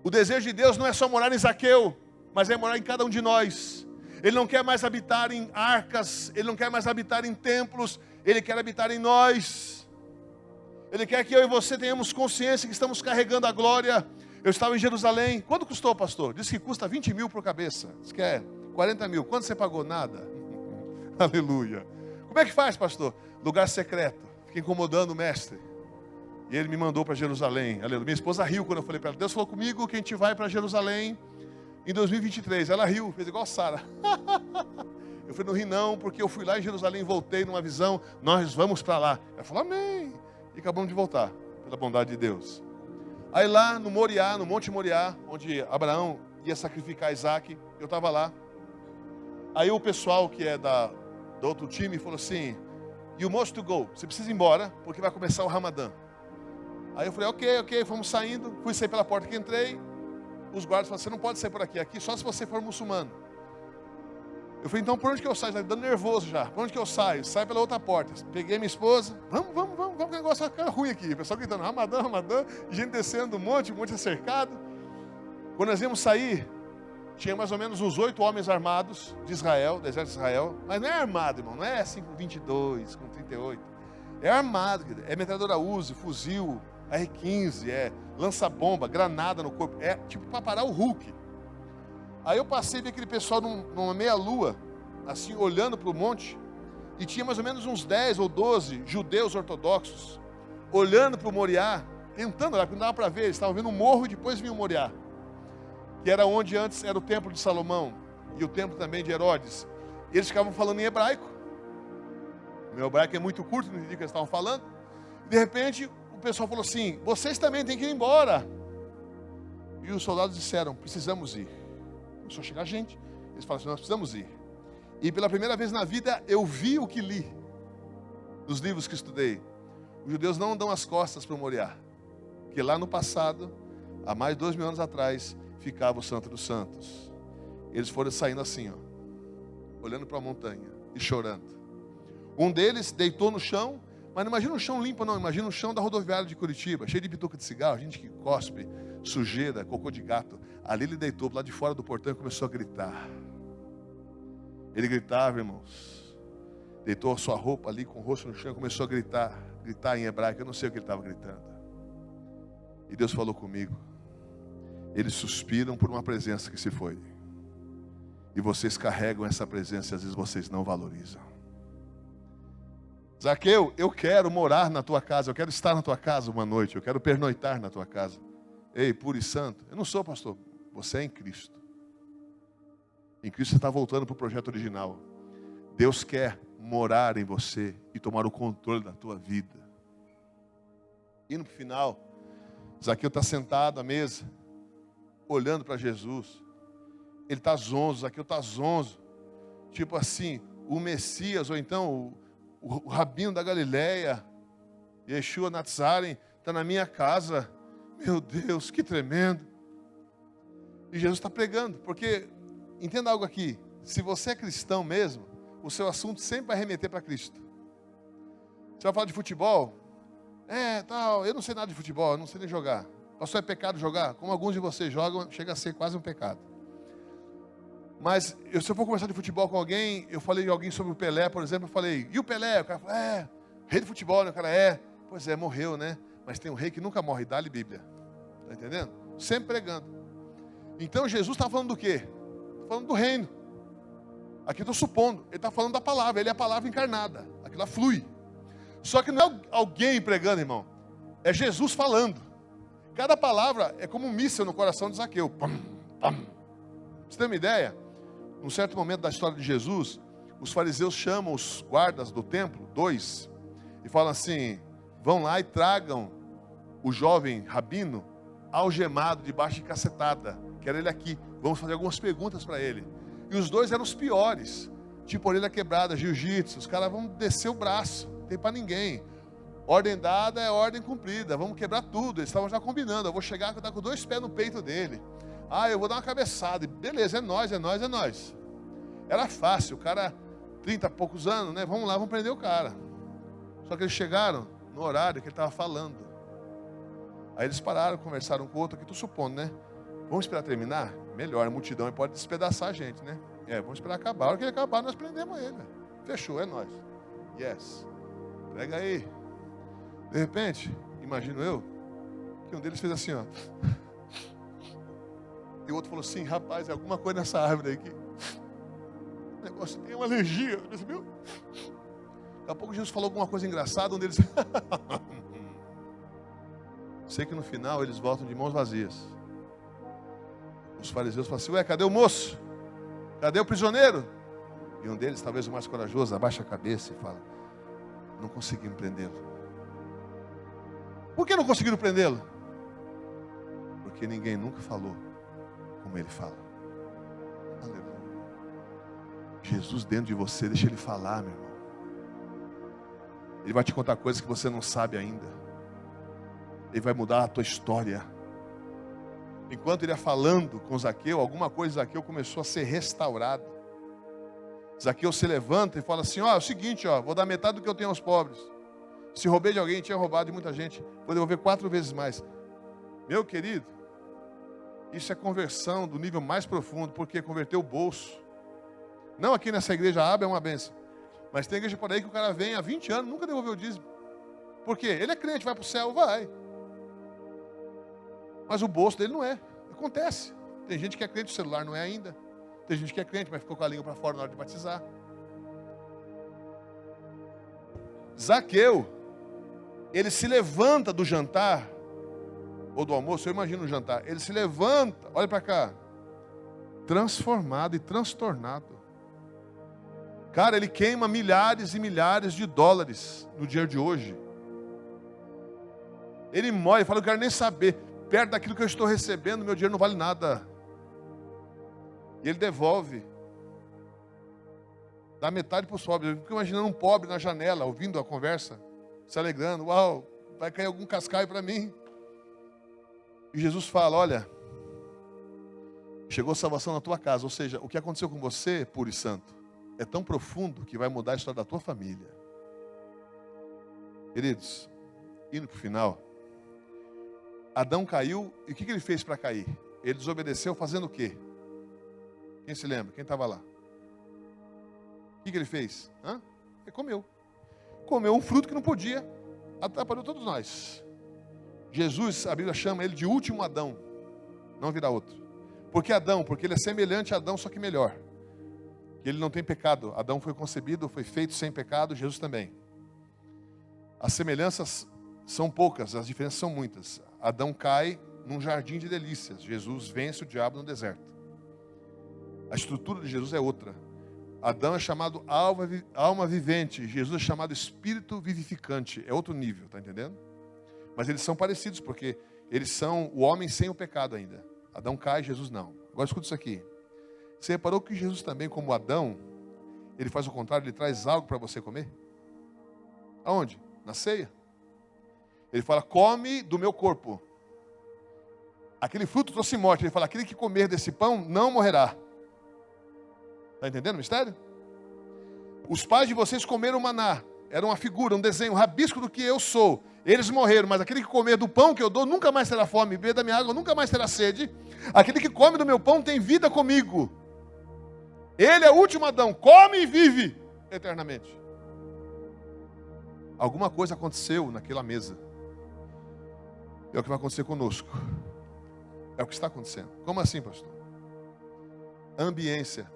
O desejo de Deus não é só morar em Zaqueu, mas é morar em cada um de nós. Ele não quer mais habitar em arcas, Ele não quer mais habitar em templos, Ele quer habitar em nós. Ele quer que eu e você tenhamos consciência que estamos carregando a glória. Eu estava em Jerusalém. Quanto custou, pastor? Diz que custa 20.000 por cabeça. Diz que é 40.000. Quanto você pagou? Nada. Aleluia. Como é que faz, pastor? Lugar secreto. Fica incomodando o mestre. E ele me mandou para Jerusalém. Aleluia. Minha esposa riu quando eu falei para ela. Deus falou comigo que a gente vai para Jerusalém em 2023. Ela riu, fez igual Sara. Eu falei, não ri não, porque eu fui lá em Jerusalém, voltei numa visão. Nós vamos para lá. Ela falou, amém. E acabamos de voltar, pela bondade de Deus. Aí lá no Moriá, no Monte Moriá, onde Abraão ia sacrificar Isaac, eu estava lá. Aí o pessoal que é do outro time falou assim, you must to go, você precisa ir embora, porque vai começar o Ramadã. Aí eu falei, ok, fomos saindo, fui sair pela porta que entrei. os guardas falaram, você não pode sair por aqui, aqui só se você for muçulmano. Eu falei, então por onde que eu saio? Já dando nervoso já. Por onde que eu saio? Saio pela outra porta. Peguei minha esposa, vamos, que o negócio vai ficar ruim aqui. O pessoal gritando, Ramadã, e gente descendo um monte cercado. Quando nós íamos sair, tinha mais ou menos uns 8 homens armados de Israel, do exército de Israel. Mas não é armado, irmão, não é assim com 22, com 38. É armado, é metralhadora Uzi, fuzil, R-15, é lança-bomba, granada no corpo. É tipo para parar o Hulk. Aí eu passei de aquele pessoal numa meia-lua, assim, olhando para o monte, e tinha mais ou menos uns 10 ou 12 judeus ortodoxos, olhando para o Moriá, tentando olhar, porque não dava para ver, eles estavam vendo um morro e depois vinha o Moriá, que era onde antes era o templo de Salomão, e o templo também de Herodes. E eles ficavam falando em hebraico. Meu hebraico é muito curto, não entendi o que eles estavam falando. E de repente, o pessoal falou assim, vocês também têm que ir embora. E os soldados disseram, precisamos ir. Começou a chegar gente, eles falaram assim, nós precisamos ir. E pela primeira vez na vida eu vi o que li, dos livros que estudei. Os judeus não dão as costas para o Moriá, porque lá no passado, há mais de 2.000 anos atrás, ficava o Santo dos Santos. Eles foram saindo assim, ó, olhando para a montanha e chorando. Um deles deitou no chão, mas não imagina um chão limpo não, imagina um chão da rodoviária de Curitiba, cheio de bituca de cigarro, gente que cospe, sujeira, cocô de gato. Ali ele deitou lá de fora do portão e começou a gritar. Ele gritava, irmãos. Deitou a sua roupa ali com o rosto no chão e começou a gritar em hebraico. Eu não sei o que ele estava gritando. E Deus falou comigo. Eles suspiram por uma presença que se foi. E vocês carregam essa presença e às vezes vocês não valorizam. Zaqueu, eu quero morar na tua casa, eu quero estar na tua casa uma noite, eu quero pernoitar na tua casa. Ei, puro e santo, eu não sou pastor, você é em Cristo. Em Cristo você está voltando para o projeto original. Deus quer morar em você e tomar o controle da tua vida. Indo para o final, Zaqueu está sentado à mesa, olhando para Jesus. Ele está zonzo, Zaqueu está zonzo. Tipo assim, o Messias, ou então o Rabino da Galileia, Yeshua Natzaren, está na minha casa. Meu Deus, que tremendo. E Jesus está pregando, porque, entenda algo aqui, se você é cristão mesmo, o seu assunto sempre vai remeter para Cristo. Você vai falar de futebol? Eu não sei nada de futebol, eu não sei nem jogar. Pastor, é pecado jogar? Como alguns de vocês jogam, chega a ser quase um pecado. Mas se eu for conversar de futebol com alguém, eu falei de alguém sobre o Pelé, por exemplo, eu falei, e o Pelé? O cara falou, rei do futebol, né? O cara pois é, morreu, né? Mas tem um rei que nunca morre, dá-lhe Bíblia. Está entendendo? Sempre pregando. Então Jesus está falando do quê? Está falando do reino. Aqui eu estou supondo, ele está falando da palavra, ele é a palavra encarnada, aquilo flui. Só que não é alguém pregando, irmão, é Jesus falando. Cada palavra é como um míssil no coração de Zaqueu. Pam, pam. Você tem uma ideia? Num certo momento da história de Jesus, os fariseus chamam os guardas do templo, 2, e falam assim, vão lá e tragam o jovem rabino algemado debaixo de cacetada. Quero ele aqui, vamos fazer algumas perguntas para ele. E os 2 eram os piores, tipo orelha quebrada, jiu-jitsu, os caras vão descer o braço, não tem para ninguém. Ordem dada é ordem cumprida, vamos quebrar tudo. Eles estavam já combinando, eu vou chegar com 2 pés no peito dele. Eu vou dar uma cabeçada, e beleza, é nós. Era fácil, o cara, 30 e poucos anos, né? Vamos lá, vamos prender o cara. Só que eles chegaram no horário que ele estava falando. Aí eles pararam, conversaram com o outro, aqui estou supondo, né? Vamos esperar terminar? Melhor, a multidão pode despedaçar a gente, né? Vamos esperar acabar. A hora que ele acabar, nós prendemos ele. Fechou, é nós. Yes. Prega aí. De repente, imagino eu, que um deles fez assim, ó. E o outro falou assim, rapaz, é alguma coisa nessa árvore aí que o negócio tem uma alergia. Eu disse, meu. Daqui a pouco Jesus falou alguma coisa engraçada, um deles... Sei que no final eles voltam de mãos vazias. Os fariseus falam assim, cadê o moço? Cadê o prisioneiro? E um deles, talvez o mais corajoso, abaixa a cabeça e fala, não conseguimos prendê-lo. Por que não conseguiram prendê-lo? Porque ninguém nunca falou como ele fala. Aleluia. Jesus dentro de você, deixa ele falar, meu irmão. Ele vai te contar coisas que você não sabe ainda. Ele vai mudar a tua história. Enquanto ele ia falando com Zaqueu, alguma coisa de Zaqueu começou a ser restaurada. Zaqueu se levanta e fala assim, ó, é o seguinte, ó, vou dar metade do que eu tenho aos pobres. Se roubei de alguém, tinha roubado de muita gente, vou devolver 4 vezes mais. Meu querido, isso é conversão do nível mais profundo, porque converteu o bolso. Não aqui nessa igreja, a aba é uma bênção. Mas tem igreja por aí que o cara vem há 20 anos, nunca devolveu o dízimo. Por quê? Ele é crente, vai para o céu, vai. Mas o bolso dele não é. Acontece. Tem gente que é crente, o celular não é ainda. Tem gente que é crente, mas ficou com a língua para fora na hora de batizar. Zaqueu, ele se levanta do jantar, ou do almoço, eu imagino o jantar. Ele se levanta, olha para cá, transformado e transtornado. Cara, ele queima milhares e milhares de dólares no dia de hoje. Ele morre, fala, eu quero nem saber. Perto daquilo que eu estou recebendo, meu dinheiro não vale nada. E ele devolve. Dá metade para os pobres. Eu fico imaginando um pobre na janela, ouvindo a conversa, se alegrando. Uau, vai cair algum cascaio para mim. E Jesus fala, olha, chegou salvação na tua casa. Ou seja, o que aconteceu com você, puro e santo, é tão profundo que vai mudar a história da tua família. Queridos, indo para o final, Adão caiu, e o que ele fez para cair? Ele desobedeceu fazendo o quê? Quem se lembra? Quem estava lá? O que ele fez? Ele comeu. Comeu um fruto que não podia. Atrapalhou todos nós. Jesus, a Bíblia chama ele de último Adão. Não virá outro. Por que Adão? Porque ele é semelhante a Adão, só que melhor. Que ele não tem pecado. Adão foi concebido, foi feito sem pecado, Jesus também. As semelhanças são poucas, as diferenças são muitas. Adão cai num jardim de delícias. Jesus vence o diabo no deserto. A estrutura de Jesus é outra. Adão é chamado alma vivente. Jesus é chamado espírito vivificante. É outro nível, está entendendo? Mas eles são parecidos, porque eles são o homem sem o pecado ainda. Adão cai, Jesus não. Agora escuta isso aqui. Você reparou que Jesus também, como Adão, ele faz o contrário, ele traz algo para você comer? Aonde? Na ceia. Ele fala, come do meu corpo. Aquele fruto trouxe morte. Ele fala, aquele que comer desse pão não morrerá. Está entendendo o mistério? Os pais de vocês comeram maná. Era uma figura, um desenho, um rabisco do que eu sou. Eles morreram, mas aquele que comer do pão que eu dou nunca mais terá fome. Beber da minha água nunca mais terá sede. Aquele que come do meu pão tem vida comigo. Ele é o último Adão. Come e vive eternamente. Alguma coisa aconteceu naquela mesa. É o que vai acontecer conosco. É o que está acontecendo. Como assim, pastor? Ambiência.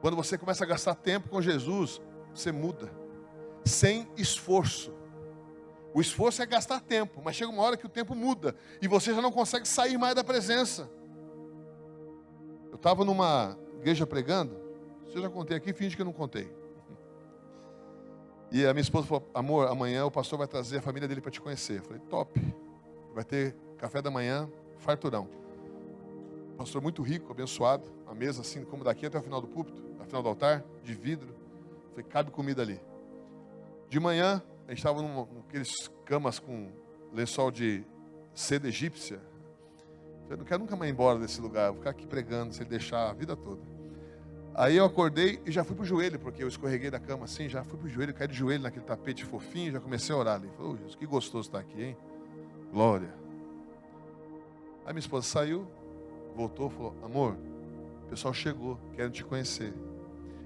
Quando você começa a gastar tempo com Jesus, você muda. Sem esforço. O esforço é gastar tempo, mas chega uma hora que o tempo muda. E você já não consegue sair mais da presença. Eu estava numa igreja pregando. Se eu já contei aqui, finge que eu não contei. E a minha esposa falou, amor, amanhã o pastor vai trazer a família dele para te conhecer. Eu falei, top. Vai ter café da manhã, farturão. Pastor muito rico, abençoado. A mesa assim, como daqui até o final do púlpito, até o final do altar, de vidro. Eu falei, cabe comida ali. De manhã, a gente estava naqueles camas com lençol de seda egípcia. Eu falei, não quero nunca mais ir embora desse lugar. Vou ficar aqui pregando, se ele deixar a vida toda. Aí eu acordei e já fui pro joelho, porque eu escorreguei da cama assim, já fui pro joelho, caí de joelho naquele tapete fofinho, já comecei a orar ali. Falei, oh, Jesus, que gostoso estar aqui, hein? Glória. Aí minha esposa saiu, voltou, falou, amor, o pessoal chegou, querem te conhecer.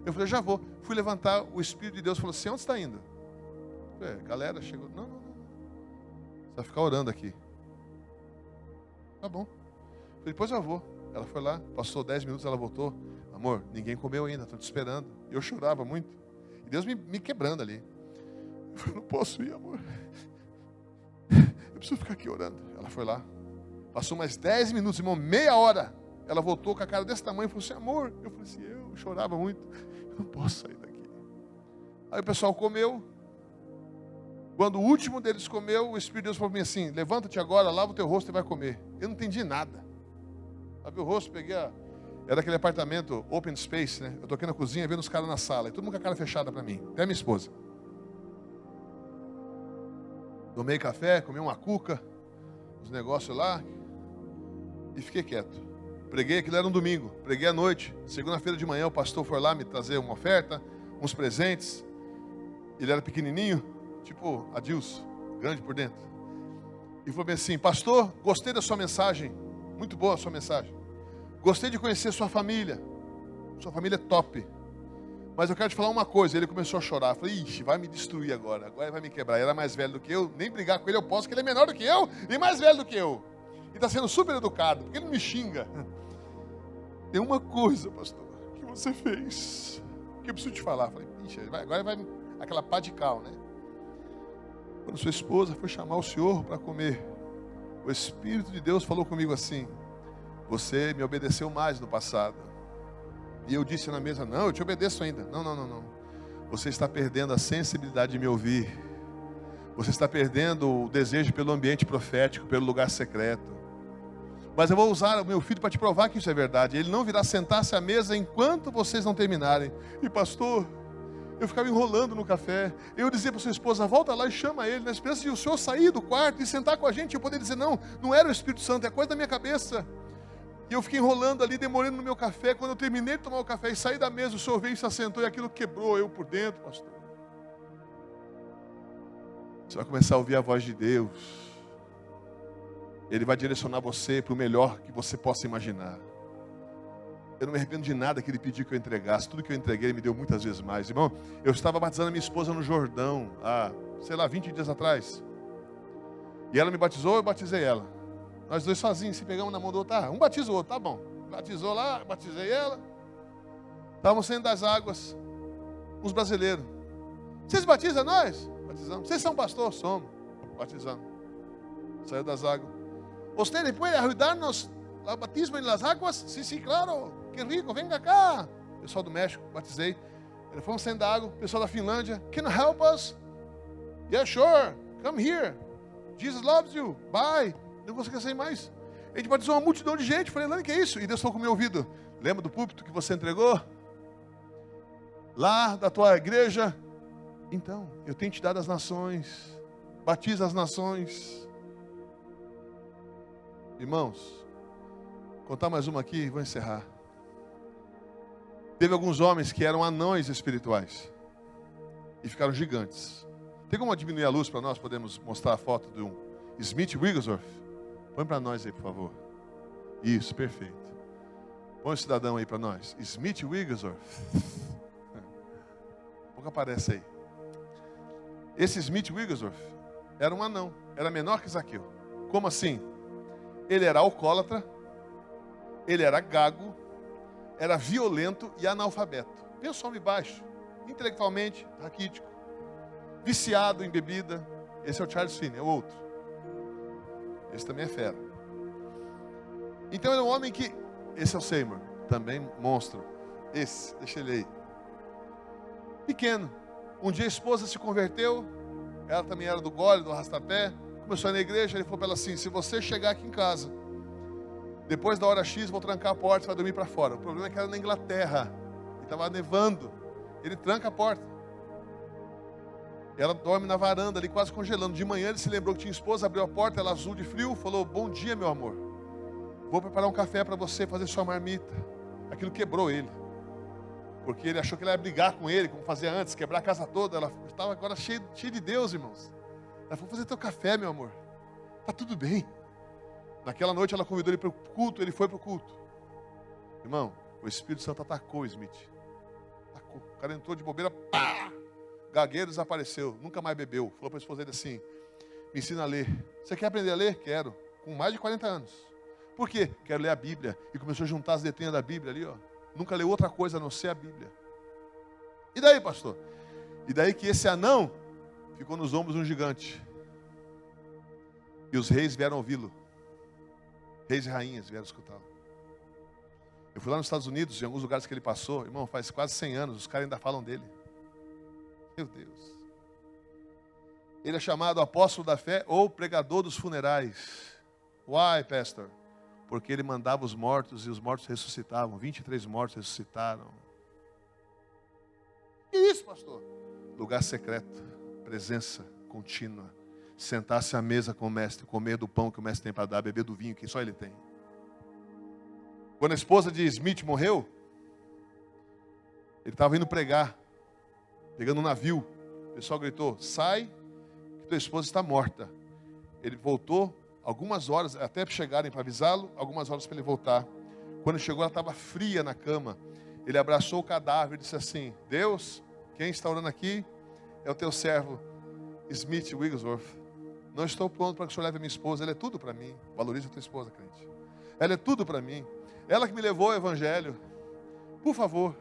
Eu falei, já vou. Fui levantar, o Espírito de Deus falou assim, onde você está indo? Eu falei, galera, chegou. Não. Você vai ficar orando aqui. Tá bom. Eu falei, depois eu vou. Ela foi lá, passou 10 minutos, ela voltou. Amor, ninguém comeu ainda, estou te esperando. Eu chorava muito. E Deus me quebrando ali. Eu falei, não posso ir, amor. Eu preciso ficar aqui orando. Ela foi lá. Passou mais 10 minutos, irmão, meia hora. Ela voltou com a cara desse tamanho e falou assim, amor. Eu falei assim, eu chorava muito. Eu não posso sair daqui. Aí o pessoal comeu. Quando o último deles comeu, o Espírito de Deus falou para mim assim, levanta-te agora, lava o teu rosto e vai comer. Eu não entendi nada. Lavei o rosto, peguei Era aquele apartamento open space, né? Eu toquei na cozinha, vendo os caras na sala. E todo mundo com a cara fechada para mim. Até a minha esposa. Tomei café, comi uma cuca. Os negócios lá. e fiquei quieto. Preguei, aquilo era um domingo, preguei à noite. Segunda-feira de manhã o pastor foi lá me trazer uma oferta, uns presentes. Ele era pequenininho, tipo Adilson, grande por dentro. E falou bem assim: pastor, gostei da sua mensagem, muito boa a sua mensagem. Gostei de conhecer sua família é top. Mas eu quero te falar uma coisa. Ele começou a chorar. Eu falei: ixi, vai me destruir agora ele vai me quebrar. Ele era mais velho do que eu, nem brigar com ele eu posso, porque ele é menor do que eu e mais velho do que eu. E está sendo super educado, porque ele me xinga. Tem uma coisa, pastor, que você fez, que eu preciso te falar. Eu falei: ixi, agora vai aquela pá de cal, né? Quando sua esposa foi chamar o senhor para comer, o Espírito de Deus falou comigo assim: você me obedeceu mais no passado. E eu disse na mesa: não, eu te obedeço ainda. Não. Você está perdendo a sensibilidade de me ouvir. Você está perdendo o desejo pelo ambiente profético, pelo lugar secreto. Mas eu vou usar o meu filho para te provar que isso é verdade. Ele não virá sentar-se à mesa enquanto vocês não terminarem. E pastor, eu ficava enrolando no café. Eu dizia para sua esposa: volta lá e chama ele, na esperança de o senhor sair do quarto e sentar com a gente. Eu poder dizer: não era o Espírito Santo, é coisa da minha cabeça. E eu fiquei enrolando ali, demorando no meu café. Quando eu terminei de tomar o café e saí da mesa, o senhor veio e se assentou, e aquilo quebrou eu por dentro, pastor. Você vai começar a ouvir a voz de Deus. Ele vai direcionar você para o melhor que você possa imaginar. Eu não me arrependo de nada que ele pediu que eu entregasse. Tudo que eu entreguei, ele me deu muitas vezes mais. Irmão, eu estava batizando a minha esposa no Jordão, há, 20 dias atrás. E ela me batizou, eu batizei ela. Nós dois sozinhos, se pegamos na mão do outro, um batiza o outro, tá bom. Batizou lá, batizei ela. Estávamos saindo das águas, uns brasileiros. Vocês batizam nós? Batizamos. Vocês são pastor? Somos. Batizamos. Saiu das águas. ¿Ustedes pueden ayudarnos al batismo en las aguas? Sí, claro. Que rico, venga cá. Pessoal do México, batizei. Fomos saindo da água. Pessoal da Finlândia, can you help us? Yeah, sure. Come here. Jesus loves you. Bye. Não consegui sair mais. A gente batizou uma multidão de gente. Falei: Lani, que é isso? E Deus falou com o meu ouvido: lembra do púlpito que você entregou? Lá da tua igreja? Então, eu tenho te dado as nações. Batiza as nações. Irmãos, vou contar mais uma aqui e vou encerrar. Teve alguns homens que eram anões espirituais e ficaram gigantes. Tem como diminuir a luz para nós podermos mostrar a foto de um Smith Wigglesworth? Põe para nós aí, por favor. Isso, perfeito. Põe o cidadão aí para nós. Smith Wigglesworth. Pouco aparece aí. Esse Smith Wigglesworth era um anão. Era menor que Zaqueu. Como assim? Ele era alcoólatra. Ele era gago. Era violento e analfabeto. Pensa um homem baixo. Intelectualmente raquítico. Viciado em bebida. Esse é o Charles Finney, é o outro. Esse também é fera. Então ele é um homem que... Esse é o Seymour, também monstro. Esse, deixa ele aí. Pequeno. Um dia a esposa se converteu. Ela também era do gole, do arrastapé. Começou a ir na igreja. Ele falou para ela assim: se você chegar aqui em casa, depois da hora X, vou trancar a porta, você vai dormir para fora. O problema é que era na Inglaterra. E estava nevando. Ele tranca a porta. Ela dorme na varanda ali, quase congelando. De manhã ele se lembrou que tinha esposa, abriu a porta, ela azul de frio, falou: bom dia, meu amor. Vou preparar um café para você, fazer sua marmita. Aquilo quebrou ele. Porque ele achou que ela ia brigar com ele, como fazia antes, quebrar a casa toda. Ela estava agora cheia de Deus, irmãos. Ela falou: fazer teu café, meu amor. Tá tudo bem. Naquela noite ela convidou ele para o culto, ele foi para o culto. Irmão, o Espírito Santo atacou o Smith. Atacou. O cara entrou de bobeira, pá! Gagueiro, desapareceu, nunca mais bebeu. Falou para a esposa dele assim: me ensina a ler. Você quer aprender a ler? Quero. Com mais de 40 anos. Por quê? Quero ler a Bíblia. E começou a juntar as letrinhas da Bíblia ali, ó. Nunca leu outra coisa a não ser a Bíblia. E daí, pastor? E daí que esse anão ficou nos ombros de um gigante. E os reis vieram ouvi-lo. Reis e rainhas vieram escutá-lo. Eu fui lá nos Estados Unidos, em alguns lugares que ele passou. Irmão, faz quase 100 anos, os caras ainda falam dele. Meu Deus. Ele é chamado apóstolo da fé ou pregador dos funerais. Why, pastor? Porque ele mandava os mortos e os mortos ressuscitavam. 23 mortos ressuscitaram. Que isso, pastor? Lugar secreto, presença contínua. Sentar-se à mesa com o mestre, comer do pão que o mestre tem para dar, beber do vinho que só ele tem. Quando a esposa de Smith morreu, ele estava indo pregar, pegando um navio. O pessoal gritou: sai, que tua esposa está morta. Ele voltou algumas horas, até chegarem para avisá-lo, algumas horas para ele voltar. Quando chegou, ela estava fria na cama. Ele abraçou o cadáver e disse assim: Deus, quem está orando aqui é o teu servo Smith Wigglesworth. Não estou pronto para que o Senhor leve a minha esposa. Ela é tudo para mim. Valorize a tua esposa, crente. Ela é tudo para mim. Ela que me levou ao evangelho. Por favor,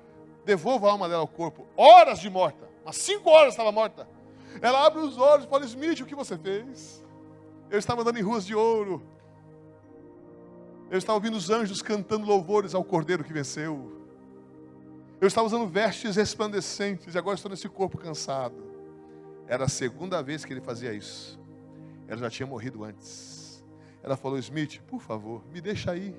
devolva a alma dela ao corpo. Horas de morta. Umas 5 horas estava morta. Ela abre os olhos e fala: Smith, o que você fez? Eu estava andando em ruas de ouro. Eu estava ouvindo os anjos cantando louvores ao Cordeiro que venceu. Eu estava usando vestes resplandecentes e agora estou nesse corpo cansado. Era a segunda vez que ele fazia isso. Ela já tinha morrido antes. Ela falou: Smith, por favor, me deixa ir.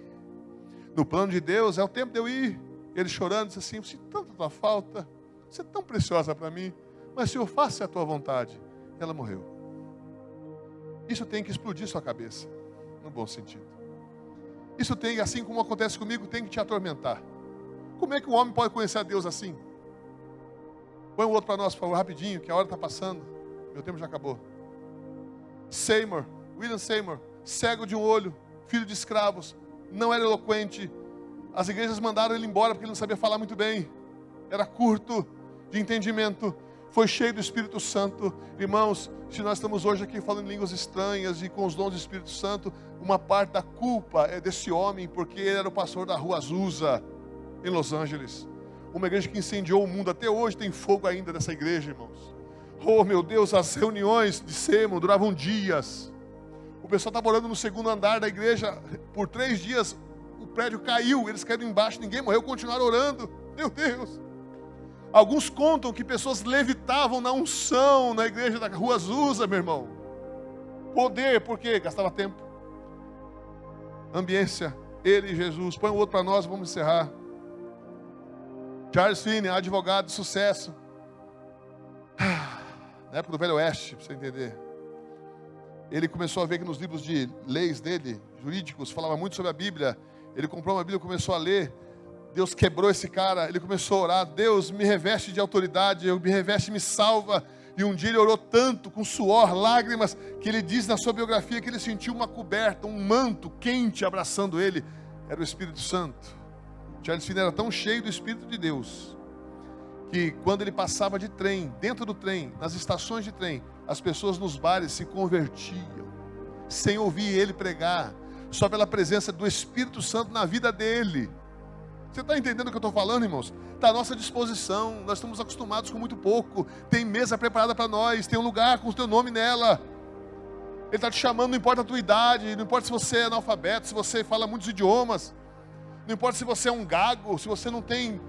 No plano de Deus é o tempo de eu ir. Ele chorando disse assim: sinto tanta tua falta. Você é tão preciosa para mim. Mas Senhor, faça a tua vontade. Ela morreu. Isso tem que explodir sua cabeça. No bom sentido. Isso tem, assim como acontece comigo, tem que te atormentar. Como é que um homem pode conhecer a Deus assim? Põe um outro para nós, por favor, rapidinho, que a hora está passando. Meu tempo já acabou. Seymour, William Seymour, cego de um olho, filho de escravos, não era eloquente. As igrejas mandaram ele embora porque ele não sabia falar muito bem. Era curto de entendimento. Foi cheio do Espírito Santo. Irmãos, se nós estamos hoje aqui falando em línguas estranhas e com os dons do Espírito Santo, uma parte da culpa é desse homem, porque ele era o pastor da Rua Azusa, em Los Angeles. Uma igreja que incendiou o mundo. Até hoje tem fogo ainda dessa igreja, irmãos. Oh, meu Deus, as reuniões de Seymour duravam dias. O pessoal estava orando no segundo andar da igreja. Por 3 dias, o prédio caiu. Eles caíram embaixo, ninguém morreu, continuaram orando. Meu Deus. Alguns contam que pessoas levitavam na unção na igreja da Rua Azusa, meu irmão. Poder, por quê? Gastava tempo. Ambiência, ele e Jesus. Põe o outro para nós, vamos encerrar. Charles Finney, advogado de sucesso. Na época do Velho Oeste, para você entender. Ele começou a ver que nos livros de leis dele, jurídicos, falava muito sobre a Bíblia. Ele comprou uma Bíblia e começou a ler. Deus quebrou esse cara, ele começou a orar: Deus, me reveste de autoridade, me reveste, me salva. E um dia ele orou tanto, com suor, lágrimas, que ele diz na sua biografia que ele sentiu uma coberta, um manto quente abraçando ele. Era o Espírito Santo. Charles Finney era tão cheio do Espírito de Deus, que quando ele passava de trem, dentro do trem, nas estações de trem, as pessoas nos bares se convertiam, sem ouvir ele pregar, só pela presença do Espírito Santo na vida dele. Você está entendendo o que eu estou falando, irmãos? Está à nossa disposição, nós estamos acostumados com muito pouco. Tem mesa preparada para nós, tem um lugar com o teu nome nela. Ele está te chamando, não importa a tua idade, não importa se você é analfabeto, se você fala muitos idiomas, não importa se você é um gago, se você não tem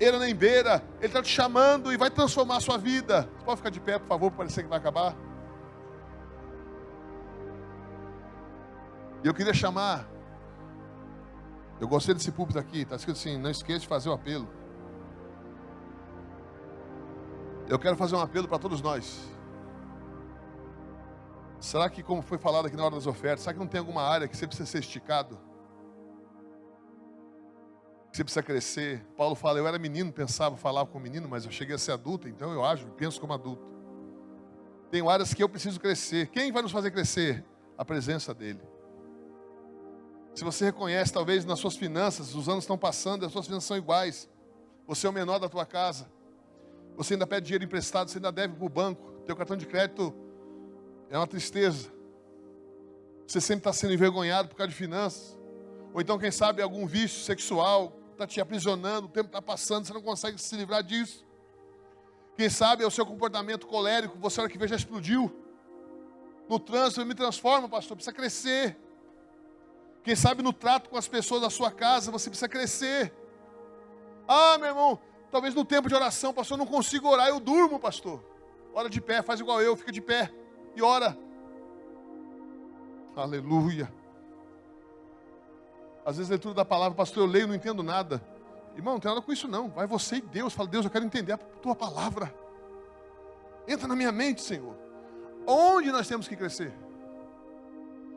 eira nem beira. Ele está te chamando e vai transformar a sua vida. Você pode ficar de pé, por favor, para parecer que vai acabar. E eu queria chamar, eu gostei desse púlpito aqui, está escrito assim: não esqueça de fazer o apelo. Eu quero fazer um apelo para todos nós. Será que, como foi falado aqui na hora das ofertas, será que não tem alguma área que você precisa ser esticado? Que você precisa crescer? Paulo fala: eu era menino, pensava, falava como menino, mas eu cheguei a ser adulto, então eu ajo, penso como adulto. Tem áreas que eu preciso crescer. Quem vai nos fazer crescer? A presença dele. Se você reconhece, talvez nas suas finanças, os anos estão passando, as suas finanças são iguais. Você é o menor da tua casa. Você ainda pede dinheiro emprestado, você ainda deve para o banco. Teu cartão de crédito é uma tristeza. Você sempre está sendo envergonhado por causa de finanças. Ou então, quem sabe, algum vício sexual está te aprisionando, o tempo está passando, você não consegue se livrar disso. Quem sabe é o seu comportamento colérico, você, a hora que vê, já explodiu. No trânsito, me transforma, pastor, precisa crescer. Quem sabe no trato com as pessoas da sua casa, você precisa crescer. Ah, meu irmão, talvez no tempo de oração, pastor, eu não consigo orar, eu durmo, pastor. Ora de pé, faz igual eu, fica de pé e ora. Aleluia. Às vezes a leitura da palavra, pastor, eu leio e não entendo nada. Irmão, não tem nada com isso não. Vai você e Deus. Fala: Deus, eu quero entender a tua palavra. Entra na minha mente, Senhor. Onde nós temos que crescer?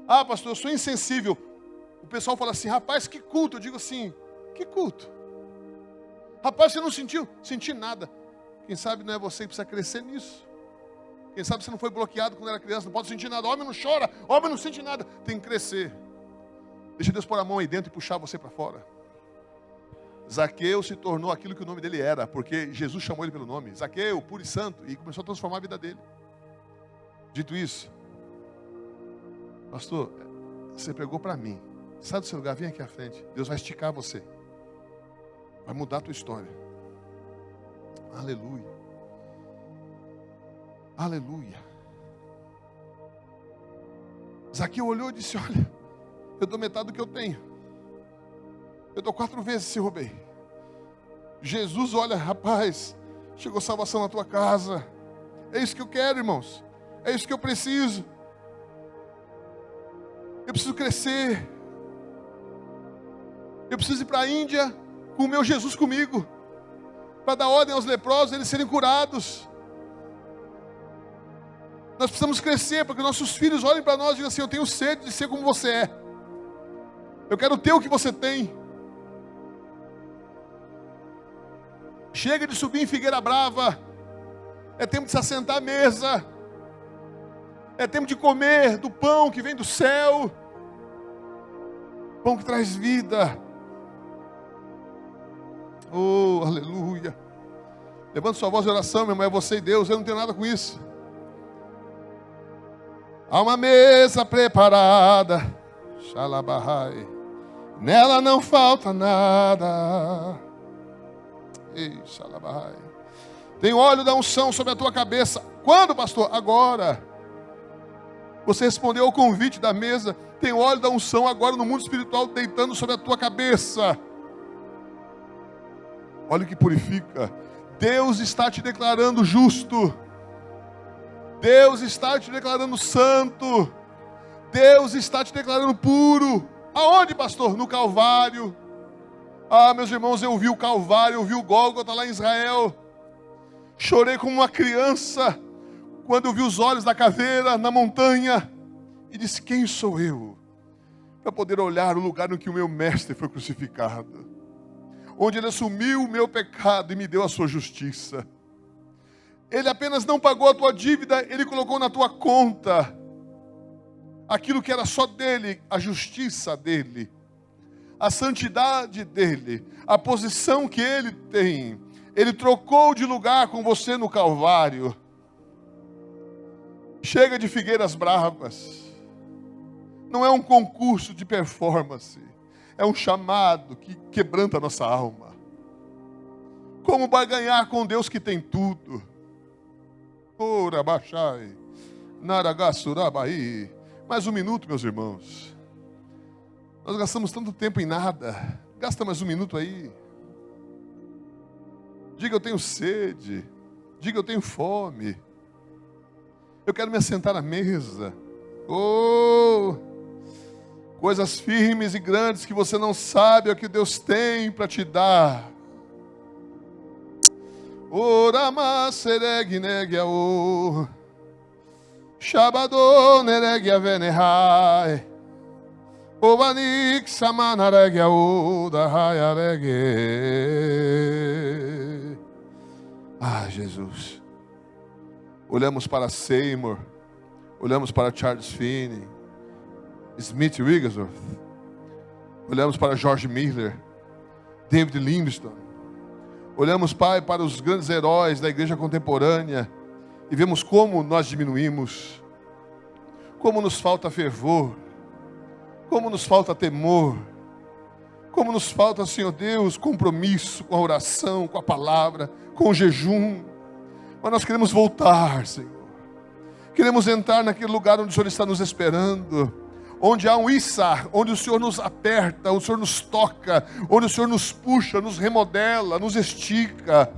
Ah, pastor, eu sou insensível. O pessoal fala assim, rapaz, que culto. Eu digo assim, que culto? Rapaz, você não sentiu? Senti nada. Quem sabe não é você que precisa crescer nisso. Quem sabe você não foi bloqueado quando era criança, não pode sentir nada. Homem não chora, homem não sente nada. Tem que crescer. Deixa Deus pôr a mão aí dentro e puxar você para fora. Zaqueu se tornou aquilo que o nome dele era, porque Jesus chamou ele pelo nome. Zaqueu, puro e santo, e começou a transformar a vida dele. Dito isso, pastor, você pregou para mim. Sai do seu lugar, vem aqui à frente. Deus vai esticar você. Vai mudar a tua história. Aleluia. Aleluia. Zaqueu olhou e disse, olha, eu dou metade do que eu tenho. Eu dou 4 vezes se roubei. Jesus, olha, rapaz, chegou salvação na tua casa. É isso que eu quero, irmãos. É isso que eu preciso. Eu preciso crescer. Eu preciso ir para a Índia com o meu Jesus comigo, para dar ordem aos leprosos, eles serem curados. Nós precisamos crescer, para que nossos filhos olhem para nós e digam assim, eu tenho sede de ser como você é. Eu quero ter o que você tem. Chega de subir em figueira brava. É tempo de se assentar à mesa. É tempo de comer do pão que vem do céu. Pão que traz vida. Oh, aleluia. Levanta sua voz de oração, meu irmão. É você e Deus, eu não tenho nada com isso. Há uma mesa preparada. Xalabahai. Nela não falta nada. Ei, xalabahai. Tem óleo da unção sobre a tua cabeça. Quando, pastor? Agora. Você respondeu ao convite da mesa. Tem óleo da unção agora no mundo espiritual deitando sobre a tua cabeça. Olha o que purifica. Deus está te declarando justo. Deus está te declarando santo. Deus está te declarando puro. Aonde, pastor? No Calvário. Ah, meus irmãos, eu vi o Calvário, eu vi o Gólgota lá em Israel. Chorei como uma criança quando eu vi os olhos da caveira na montanha e disse, quem sou eu para poder olhar o lugar no que o meu mestre foi crucificado, onde ele assumiu o meu pecado e me deu a sua justiça. Ele apenas não pagou a tua dívida, ele colocou na tua conta aquilo que era só dele, a justiça dele, a santidade dele, a posição que ele tem. Ele trocou de lugar com você no Calvário. Chega de figueiras bravas. Não é um concurso de performance. É um chamado que quebranta a nossa alma. Como barganhar com Deus que tem tudo? Ora, baixai, naragassurabai. Mais um minuto, meus irmãos. Nós gastamos tanto tempo em nada. Gasta mais um minuto aí. Diga, eu tenho sede. Diga, eu tenho fome. Eu quero me assentar à mesa. Oh, coisas firmes e grandes que você não sabe é o que Deus tem para te dar. Orama sereg negia o Shabado neregia venehai Ovanik samanaregia o dahayaregue. Ah, Jesus. Olhamos para Seymour, olhamos para Charles Finney, Smith Wigglesworth, olhamos para George Miller, David Livingstone, olhamos, Pai, para os grandes heróis da igreja contemporânea e vemos como nós diminuímos, como nos falta fervor, como nos falta temor, como nos falta, Senhor Deus, compromisso com a oração, com a palavra, com o jejum. Mas nós queremos voltar, Senhor. Queremos entrar naquele lugar onde o Senhor está nos esperando. Onde há um Issar, onde o Senhor nos aperta, o Senhor nos toca, onde o Senhor nos puxa, nos remodela, nos estica.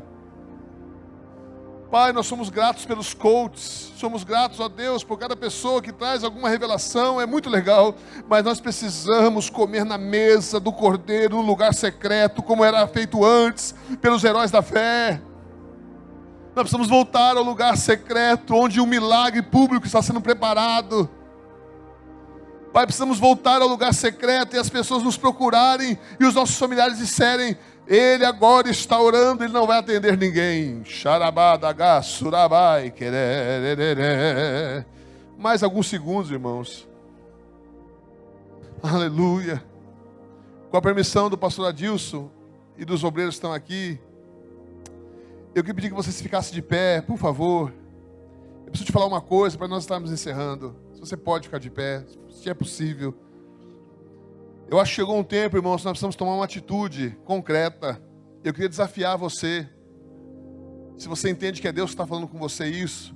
Pai, nós somos gratos pelos coaches, somos gratos a Deus por cada pessoa que traz alguma revelação, é muito legal, mas nós precisamos comer na mesa do Cordeiro, no lugar secreto, como era feito antes, pelos heróis da fé. Nós precisamos voltar ao lugar secreto, onde o milagre público está sendo preparado. Pai, precisamos voltar ao lugar secreto e as pessoas nos procurarem e os nossos familiares disserem: ele agora está orando, ele não vai atender ninguém. Xarabadaga, surabai, querererê. Mais alguns segundos, irmãos. Aleluia. Com a permissão do pastor Adilson e dos obreiros que estão aqui, eu queria pedir que vocês ficassem de pé, por favor. Eu preciso te falar uma coisa para nós estarmos encerrando. Se você pode ficar de pé, se é possível. Eu acho que chegou um tempo, irmãos, nós precisamos tomar uma atitude concreta. Eu queria desafiar você. Se você entende que é Deus que está falando com você isso,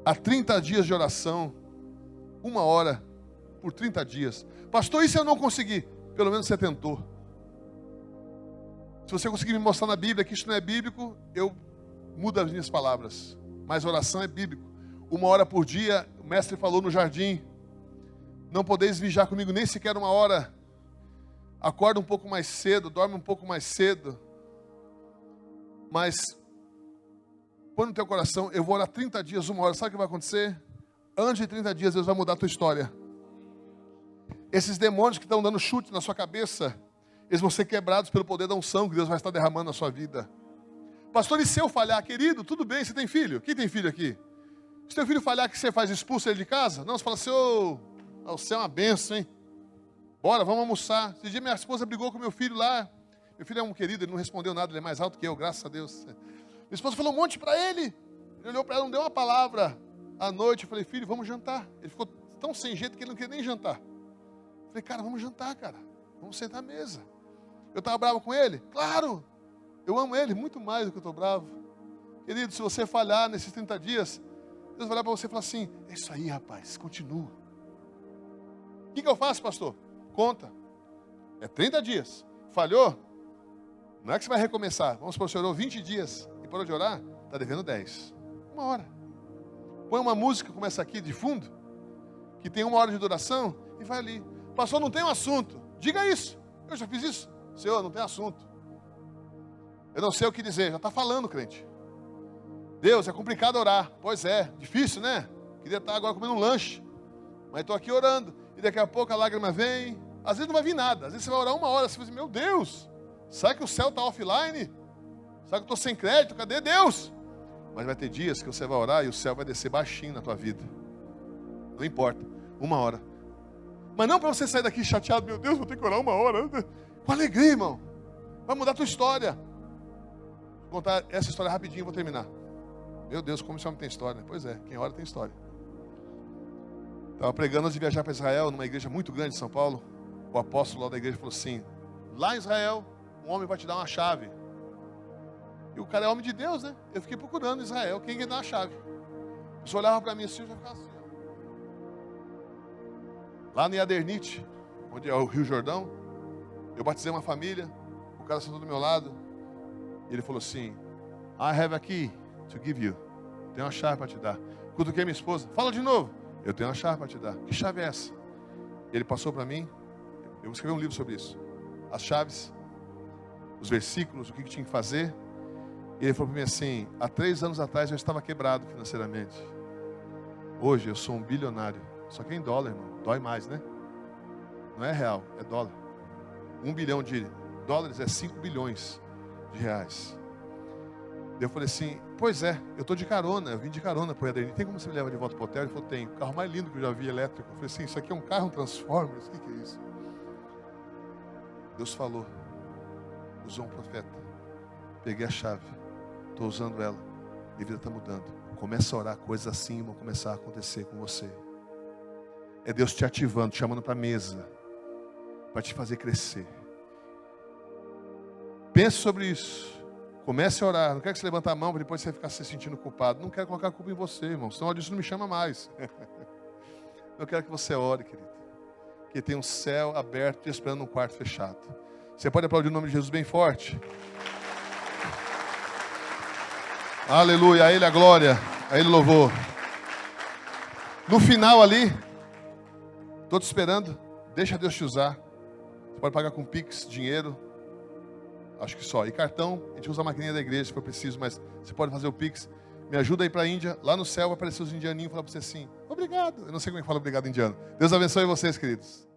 há 30 dias de oração, 1 hora por 30 dias. Pastor, e se eu não conseguir? Pelo menos você tentou. Se você conseguir me mostrar na Bíblia que isso não é bíblico, eu mudo as minhas palavras. Mas oração é bíblico. 1 hora por dia, o mestre falou no jardim: não podeis vigiar comigo nem sequer 1 hora. Acorda um pouco mais cedo, dorme um pouco mais cedo. Mas põe no teu coração: eu vou orar 30 dias, 1 hora. Sabe o que vai acontecer? Antes de 30 dias, Deus vai mudar a tua história. Esses demônios que estão dando chute na sua cabeça, eles vão ser quebrados pelo poder da unção que Deus vai estar derramando na sua vida. Pastor, e se eu falhar? Querido, tudo bem, você tem filho? Quem tem filho aqui? Se teu filho falhar, que você faz? Expulsa ele de casa? Não, você fala assim: você é uma benção, hein? Bora, vamos almoçar. Esse dia minha esposa brigou com meu filho lá. Meu filho é um querido, ele não respondeu nada, ele é mais alto que eu, graças a Deus. Minha esposa falou um monte para ele. Ele olhou para ela, não deu uma palavra. À noite eu falei: filho, vamos jantar. Ele ficou tão sem jeito que ele não queria nem jantar. Eu falei: cara, vamos jantar, cara. Vamos sentar à mesa. Eu estava bravo com ele? Claro. Eu amo ele muito mais do que eu estou bravo. Querido, se você falhar nesses 30 dias, Deus vai olhar para você e falar assim: é isso aí, rapaz, continua. O que eu faço, pastor? Conta. É 30 dias. Falhou? Não é que você vai recomeçar. Vamos supor, você orou 20 dias e parou de orar, está devendo 10. 1 hora. Põe uma música como essa aqui de fundo, que tem 1 hora de duração, e vai ali. Pastor, não tem um assunto. Diga isso. Eu já fiz isso. Senhor, não tem assunto. Eu não sei o que dizer. Já está falando, crente. Deus, é complicado orar. Pois é, difícil, né? Queria estar agora comendo um lanche, mas estou aqui orando. E daqui a pouco a lágrima vem. Às vezes não vai vir nada. Às vezes você vai orar 1 hora. Você vai dizer: meu Deus, será que o céu está offline? Será que eu estou sem crédito? Cadê Deus? Mas vai ter dias que você vai orar e o céu vai descer baixinho na tua vida. Não importa. 1 hora. Mas não para você sair daqui chateado: meu Deus, vou ter que orar 1 hora. Com alegria, irmão. Vai mudar a tua história. Vou contar essa história rapidinho e vou terminar. Meu Deus, como esse homem tem história. Pois é, quem ora tem história. Estava pregando antes de viajar para Israel, numa igreja muito grande em São Paulo. O apóstolo lá da igreja falou assim: lá em Israel, um homem vai te dar uma chave. E o cara é homem de Deus, né? Eu fiquei procurando em Israel quem ia dar a chave. A pessoa olhava para mim assim, eu já ficava assim. Lá no Yadernit, onde é o Rio Jordão, eu batizei uma família. O cara sentou do meu lado. E ele falou assim: I have a key to give you. Tenho uma chave para te dar. Cutuquei minha esposa: fala de novo. Eu tenho uma chave para te dar. Que chave é essa? Ele passou para mim. Eu vou escrever um livro sobre isso. As chaves, os versículos, o que tinha que fazer. E ele falou para mim assim: há 3 anos atrás eu estava quebrado financeiramente. Hoje eu sou um bilionário. Só que em dólar, irmão. Dói mais, né? Não é real, é dólar. 1 bilhão de dólares é 5 bilhões de reais. Eu falei assim: pois é, eu estou de carona, eu vim de carona para o Yadernit. Tem como você me levar de volta para o hotel? Ele falou: tem. O carro mais lindo que eu já vi, elétrico. Eu falei assim: isso aqui é um carro, um Transformers? O que é isso? Deus falou, usou um profeta. Peguei a chave, estou usando ela, minha vida está mudando. Começa a orar, coisas assim vão começar a acontecer com você. É Deus te ativando, te chamando para a mesa, para te fazer crescer. Pense sobre isso. Comece a orar. Não quero que você levante a mão para depois você ficar se sentindo culpado. Não quero colocar a culpa em você, irmão. Senão isso não me chama mais. Eu quero que você ore, querido. Que tem um céu aberto te esperando num quarto fechado. Você pode aplaudir o nome de Jesus bem forte? Aleluia. A Ele a glória. A Ele louvor. No final ali, estou te esperando. Deixa Deus te usar. Você pode pagar com Pix, dinheiro. Acho que só. E cartão, a gente usa a maquininha da igreja se for preciso, mas você pode fazer o Pix. Me ajuda a ir para a Índia. Lá no céu vai aparecer os indianinhos e falar para você assim: obrigado. Eu não sei como é que fala obrigado indiano. Deus abençoe vocês, queridos.